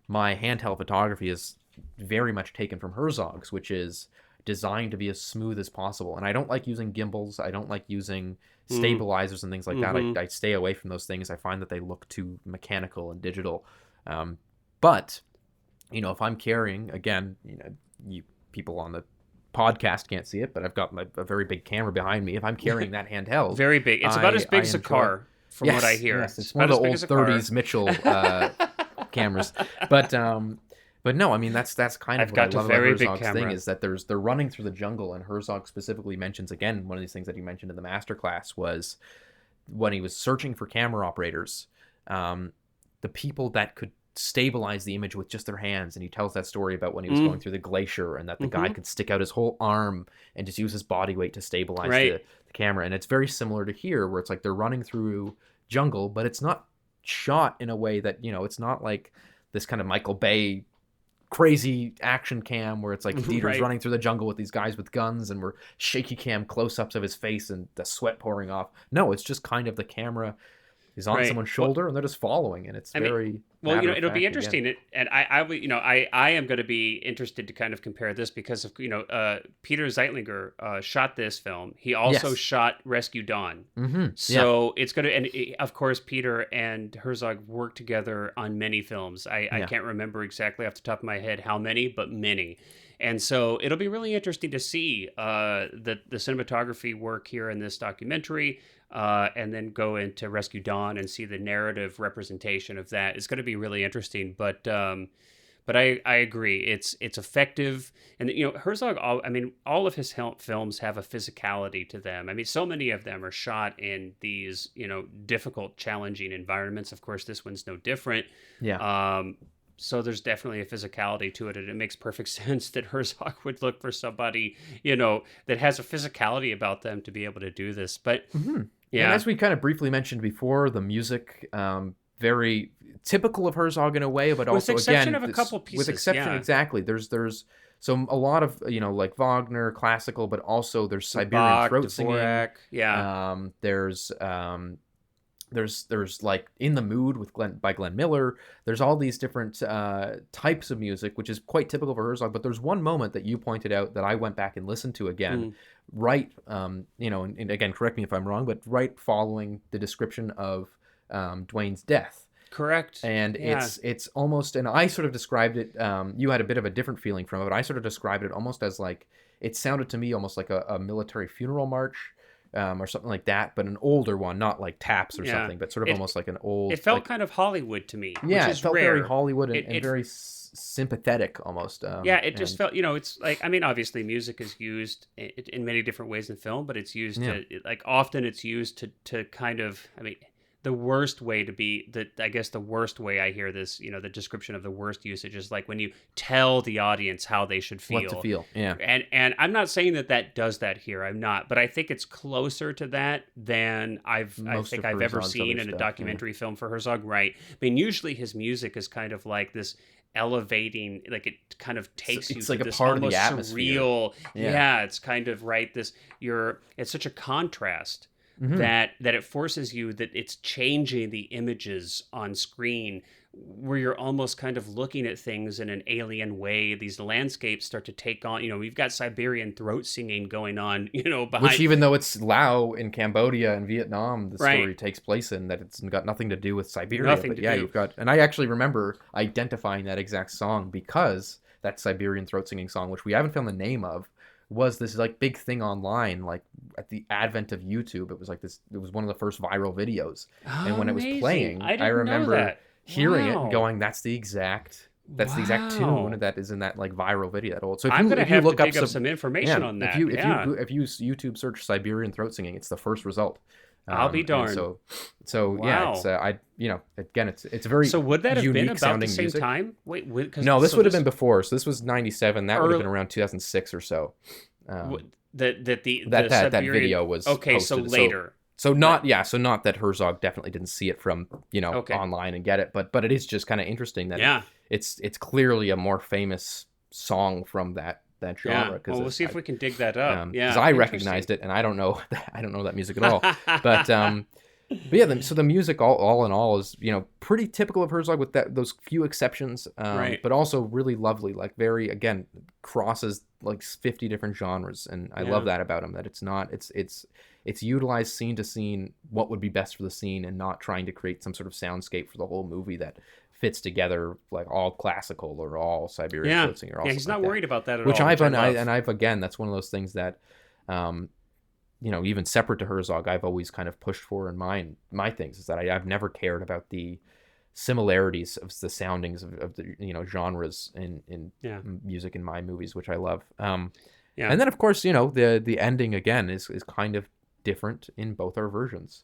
[SPEAKER 1] my handheld photography is very much taken from Herzog's, which is designed to be as smooth as possible. And I don't like using gimbals. I don't like using stabilizers and things like that. I stay away from those things. I find that they look too mechanical and digital. But, you know, if I'm carrying, again, you know, you people on the podcast can't see it, but I've got a very big camera behind me. If I'm carrying that handheld,
[SPEAKER 2] Very big. It's about as big as a
[SPEAKER 1] enjoy-
[SPEAKER 2] car, from
[SPEAKER 1] Yes,
[SPEAKER 2] what I hear.
[SPEAKER 1] yes, it's
[SPEAKER 2] about
[SPEAKER 1] one of the
[SPEAKER 2] as
[SPEAKER 1] old
[SPEAKER 2] big as a car.
[SPEAKER 1] 30s Mitchell cameras. But no, I mean that's kind of
[SPEAKER 2] I've
[SPEAKER 1] what I
[SPEAKER 2] got a
[SPEAKER 1] love about
[SPEAKER 2] very big
[SPEAKER 1] Herzog's thing
[SPEAKER 2] camera.
[SPEAKER 1] is that they're running through the jungle, and Herzog specifically mentions, again, one of these things that he mentioned in the masterclass was when he was searching for camera operators, the people that could stabilize the image with just their hands. And he tells that story about when he was going through the glacier, and that the guy could stick out his whole arm and just use his body weight to stabilize the camera. And it's very similar to here, where it's like they're running through jungle, but it's not shot in a way that, you know, it's not like this kind of Michael Bay crazy action cam where it's like Dieter's running through the jungle with these guys with guns, and we're shaky cam close-ups of his face and the sweat pouring off. No, it's just kind of the camera is on someone's shoulder, and they're just following, and it's very
[SPEAKER 2] well, you know, it'll be
[SPEAKER 1] matter-of-fact
[SPEAKER 2] interesting.
[SPEAKER 1] again.
[SPEAKER 2] And I am going to be interested to kind of compare this because of, you know, Peter Zeitlinger shot this film. He also shot Rescue Dawn. So it's going to, and of course, Peter and Herzog worked together on many films. I can't remember exactly off the top of my head how many, but many. And so it'll be really interesting to see the cinematography work here in this documentary, and then go into Rescue Dawn and see the narrative representation of that. It's going to be really interesting. But I agree, it's effective, and you know, Herzog. All of his films have a physicality to them. I mean, so many of them are shot in these, you know, difficult, challenging environments. Of course, this one's no different.
[SPEAKER 1] Yeah.
[SPEAKER 2] So there's definitely a physicality to it, and it makes perfect sense that Herzog would look for somebody, you know, that has a physicality about them to be able to do this. But yeah,
[SPEAKER 1] and as we kind of briefly mentioned before, the music, very typical of Herzog in a way, but also,
[SPEAKER 2] with exception
[SPEAKER 1] again,
[SPEAKER 2] of a couple pieces,
[SPEAKER 1] with exception, exactly. There's so a lot of, you know, like Wagner classical, but also there's Siberian
[SPEAKER 2] Bach,
[SPEAKER 1] throat
[SPEAKER 2] Dvorak,
[SPEAKER 1] singing. There's like In the Mood by Glenn Miller. There's all these different types of music, which is quite typical for Herzog. But there's one moment that you pointed out that I went back and listened to again, you know, and again, correct me if I'm wrong, but right following the description of Dwayne's death.
[SPEAKER 2] Correct.
[SPEAKER 1] And it's almost, and I sort of described it, you had a bit of a different feeling from it, but I sort of described it almost as like, it sounded to me almost like a military funeral march. Or something like that, but an older one, not like taps or something, but sort of almost like an old.
[SPEAKER 2] It felt
[SPEAKER 1] like,
[SPEAKER 2] kind of Hollywood to me.
[SPEAKER 1] Yeah,
[SPEAKER 2] which is
[SPEAKER 1] it felt
[SPEAKER 2] rare.
[SPEAKER 1] very Hollywood and very sympathetic almost.
[SPEAKER 2] It just felt, you know, it's like, I mean, obviously music is used in many different ways in film, but it's used to, like, often it's used to kind of, I mean, the worst way to be I guess the worst way I hear this, the description of the worst usage is like when you tell the audience how they should feel.
[SPEAKER 1] What to feel, yeah.
[SPEAKER 2] And I'm not saying that does that here. I'm not, but I think it's closer to that than I think I've ever seen in a documentary film for Herzog. Right. I mean, usually his music is kind of like this elevating, like it kind of takes you to
[SPEAKER 1] like
[SPEAKER 2] this
[SPEAKER 1] a part of
[SPEAKER 2] almost
[SPEAKER 1] the atmosphere.
[SPEAKER 2] Surreal. Yeah, it's kind of right. It's such a contrast. That it forces you, that it's changing the images on screen, where you're almost kind of looking at things in an alien way. These landscapes start to take on, we've got Siberian throat singing going on, behind.
[SPEAKER 1] Which, even though it's Laos in Cambodia and Vietnam, the story takes place in, that it's got nothing to do with Siberia. You've got, and I actually remember identifying that exact song because that Siberian throat singing song, which we haven't found the name of, was this like big thing online, like at the advent of YouTube. It was like this, it was one of the first viral videos. And when it was playing, I remember hearing it and going, that's the exact tune that is in that like viral video. That old. So if you look up some information on that. If you YouTube search Siberian throat singing, it's the first result.
[SPEAKER 2] I'll be darned.
[SPEAKER 1] Yeah, it's again, it's very.
[SPEAKER 2] So would that have been about the same
[SPEAKER 1] music.
[SPEAKER 2] Time? Wait,
[SPEAKER 1] no, this would have been before. So this was 97. That would have been around 2006 or so.
[SPEAKER 2] That
[SPEAKER 1] video was
[SPEAKER 2] okay.
[SPEAKER 1] Posted.
[SPEAKER 2] So later.
[SPEAKER 1] So not that Herzog definitely didn't see it from online and get it, but it is just kind of interesting that it's clearly a more famous song from that genre.
[SPEAKER 2] Well, we'll see if we can dig that up.
[SPEAKER 1] Because I recognized it, and I don't know that music at all. But yeah, so the music all in all is pretty typical of Herzog with those few exceptions, but also really lovely. Like very, again, crosses like 50 different genres, and I love that about him. That it's utilized scene to scene what would be best for the scene, and not trying to create some sort of soundscape for the whole movie that fits together like all classical or all Siberian throat singing.
[SPEAKER 2] He's not worried about that at
[SPEAKER 1] all.
[SPEAKER 2] I've
[SPEAKER 1] again, that's one of those things that, even separate to Herzog, I've always kind of pushed for in my things, is that I've never cared about the similarities of the soundings of the genres in music in my movies, which I love. And then of course the ending again is kind of different in both our versions.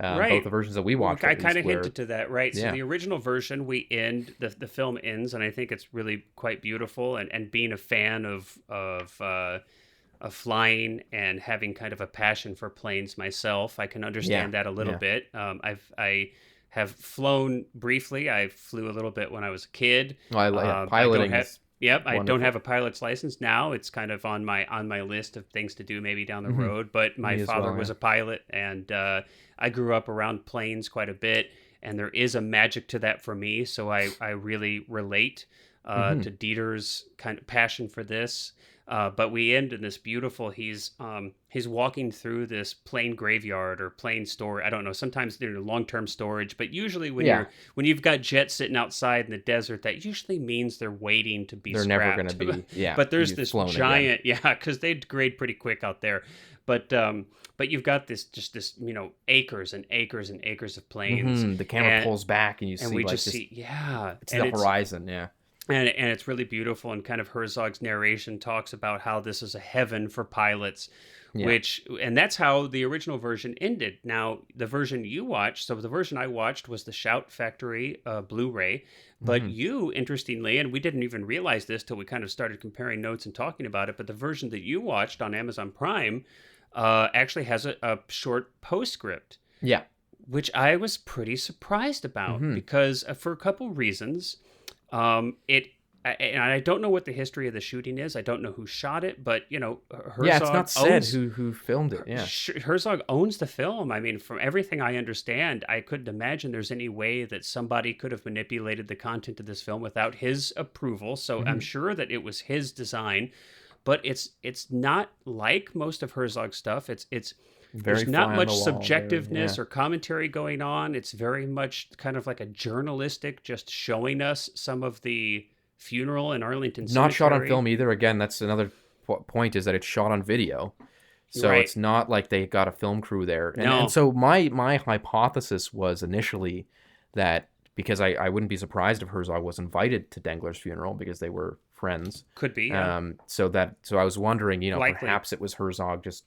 [SPEAKER 1] Both the versions that we watched.
[SPEAKER 2] I kind of hinted to that, right? So the original version, we end, the film ends, and I think it's really quite beautiful. And being a fan of flying and having kind of a passion for planes myself, I can understand that a little bit. I have flown briefly. I flew a little bit when I was a kid.
[SPEAKER 1] Piloting.
[SPEAKER 2] I don't have a pilot's license now. It's kind of on my list of things to do maybe down the road. But my father was a pilot, and I grew up around planes quite a bit, and there is a magic to that for me. So I really relate to Dieter's kind of passion for this. But we end in this beautiful. He's walking through this plane graveyard or plane store. I don't know. Sometimes they're long-term storage, but usually when you've got jets sitting outside in the desert, that usually means they're waiting to be scrapped.
[SPEAKER 1] They're never going to be. Yeah.
[SPEAKER 2] But there's this giant. Again. Yeah, because they degrade pretty quick out there. But you've got this acres and acres and acres of planes.
[SPEAKER 1] The camera pulls back and you see.
[SPEAKER 2] And we
[SPEAKER 1] like
[SPEAKER 2] just
[SPEAKER 1] this,
[SPEAKER 2] see.
[SPEAKER 1] It's the horizon. Yeah.
[SPEAKER 2] And it's really beautiful, and kind of Herzog's narration talks about how this is a heaven for pilots, and that's how the original version ended. Now, the version you watched, so the version I watched was the Shout Factory Blu-ray, but you, interestingly, and we didn't even realize this till we kind of started comparing notes and talking about it, but the version that you watched on Amazon Prime actually has a short postscript.
[SPEAKER 1] Yeah.
[SPEAKER 2] Which I was pretty surprised about, because for a couple reasons. And I don't know what the history of the shooting is. I don't know who shot it, but Herzog
[SPEAKER 1] it's not said who filmed it. Yeah,
[SPEAKER 2] Herzog owns the film. I mean, from everything I understand, I couldn't imagine there's any way that somebody could have manipulated the content of this film without his approval. So I'm sure that it was his design, but it's not like most of Herzog's stuff. There's not much subjectiveness or commentary going on. It's very much kind of like a journalistic, just showing us some of the funeral in Arlington Cemetery.
[SPEAKER 1] Not shot on film either. Again, that's another point, is that it's shot on video. So it's not like they got a film crew there. And so my hypothesis was initially that, because I wouldn't be surprised if Herzog was invited to Dengler's funeral because they were friends.
[SPEAKER 2] Could be, yeah.
[SPEAKER 1] So I was wondering, perhaps it was Herzog just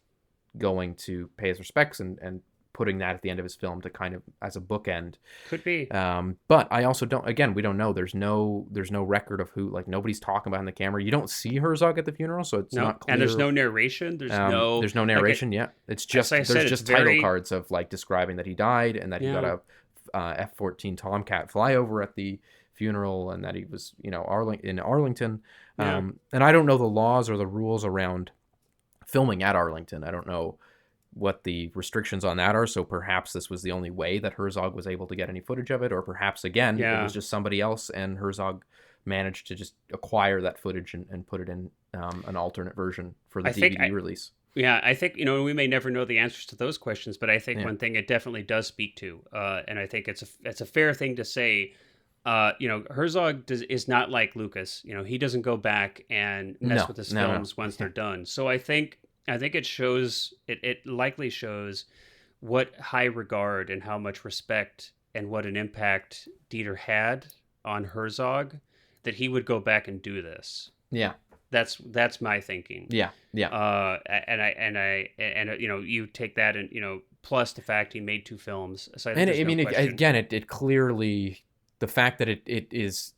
[SPEAKER 1] going to pay his respects and putting that at the end of his film to kind of as a bookend.
[SPEAKER 2] Could be.
[SPEAKER 1] But I also don't. Again, we don't know. There's no record of who. Like nobody's talking about in the camera. You don't see Herzog at the funeral, so it's not clear.
[SPEAKER 2] And there's no narration. There's no
[SPEAKER 1] narration. Yeah, it's just there's just title cards of like describing that he died and that he got a F-14 Tomcat flyover at the funeral and that he was in Arlington. And I don't know the laws or the rules around filming at Arlington. I don't know what the restrictions on that are, so perhaps this was the only way that Herzog was able to get any footage of it, or perhaps again it was just somebody else and Herzog managed to just acquire that footage and put it in an alternate version for the DVD release.
[SPEAKER 2] Yeah, I think, we may never know the answers to those questions, but I think one thing it definitely does speak to, and I think it's a fair thing to say, Herzog is not like Lucas. He doesn't go back and mess with his films once they're done. So I think it shows, it likely shows what high regard and how much respect and what an impact Dieter had on Herzog that he would go back and do this.
[SPEAKER 1] Yeah.
[SPEAKER 2] That's my thinking.
[SPEAKER 1] Yeah.
[SPEAKER 2] And you take that and plus the fact he made 2 films. So
[SPEAKER 1] it clearly, the fact that it is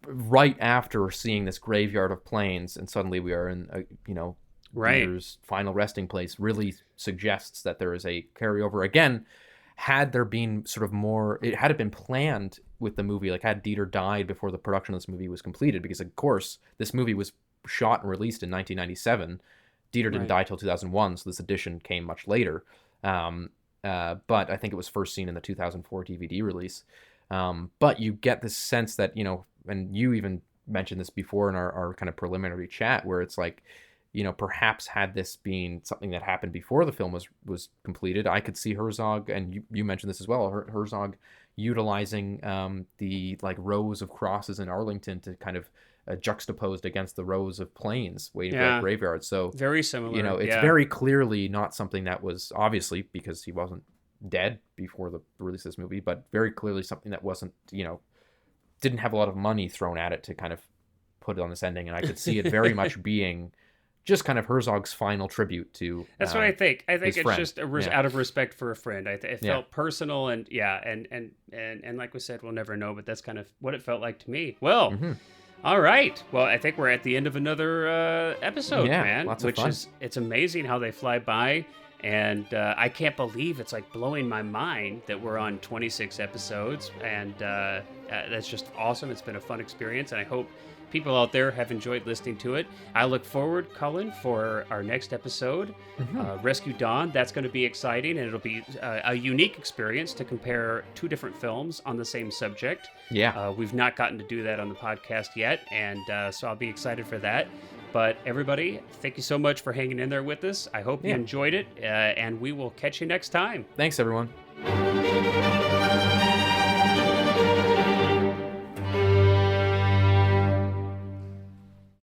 [SPEAKER 1] right after seeing this graveyard of planes and suddenly we are in Dieter's final resting place really suggests that there is a carryover. Again, had there been sort of more, had it been planned with the movie, like had Dieter died before the production of this movie was completed, because of course this movie was shot and released in 1997. Dieter didn't die till 2001, so this edition came much later. But I think it was first seen in the 2004 DVD release. But you get this sense that, and you even mentioned this before in our kind of preliminary chat, where it's like, perhaps had this been something that happened before the film was completed, I could see Herzog, and you mentioned this as well, Herzog utilizing the like rows of crosses in Arlington to kind of juxtaposed against the rows of planes waiting for that graveyard. So
[SPEAKER 2] very similar.
[SPEAKER 1] It's very clearly not something that was, obviously because he wasn't dead before the release of this movie, but very clearly something that wasn't, didn't have a lot of money thrown at it to kind of put it on this ending. And I could see it very much being just kind of Herzog's final tribute to.
[SPEAKER 2] That's what I think. I think it's
[SPEAKER 1] friend.
[SPEAKER 2] Just out of respect for a friend. It felt personal and and like we said, we'll never know, but that's kind of what it felt like to me. Well, all right. Well, I think we're at the end of another episode, man.
[SPEAKER 1] Lots of fun.
[SPEAKER 2] It's amazing how they fly by. And I can't believe it's like blowing my mind that we're on 26 episodes. And that's just awesome. It's been a fun experience. And I hope people out there have enjoyed listening to it. I look forward, Cullen, for our next episode, Rescue Dawn. That's going to be exciting. And it'll be a unique experience to compare 2 different films on the same subject.
[SPEAKER 1] Yeah.
[SPEAKER 2] We've not gotten to do that on the podcast yet. And so I'll be excited for that. But everybody, thank you so much for hanging in there with us. I hope you enjoyed it, and we will catch you next time.
[SPEAKER 1] Thanks, everyone.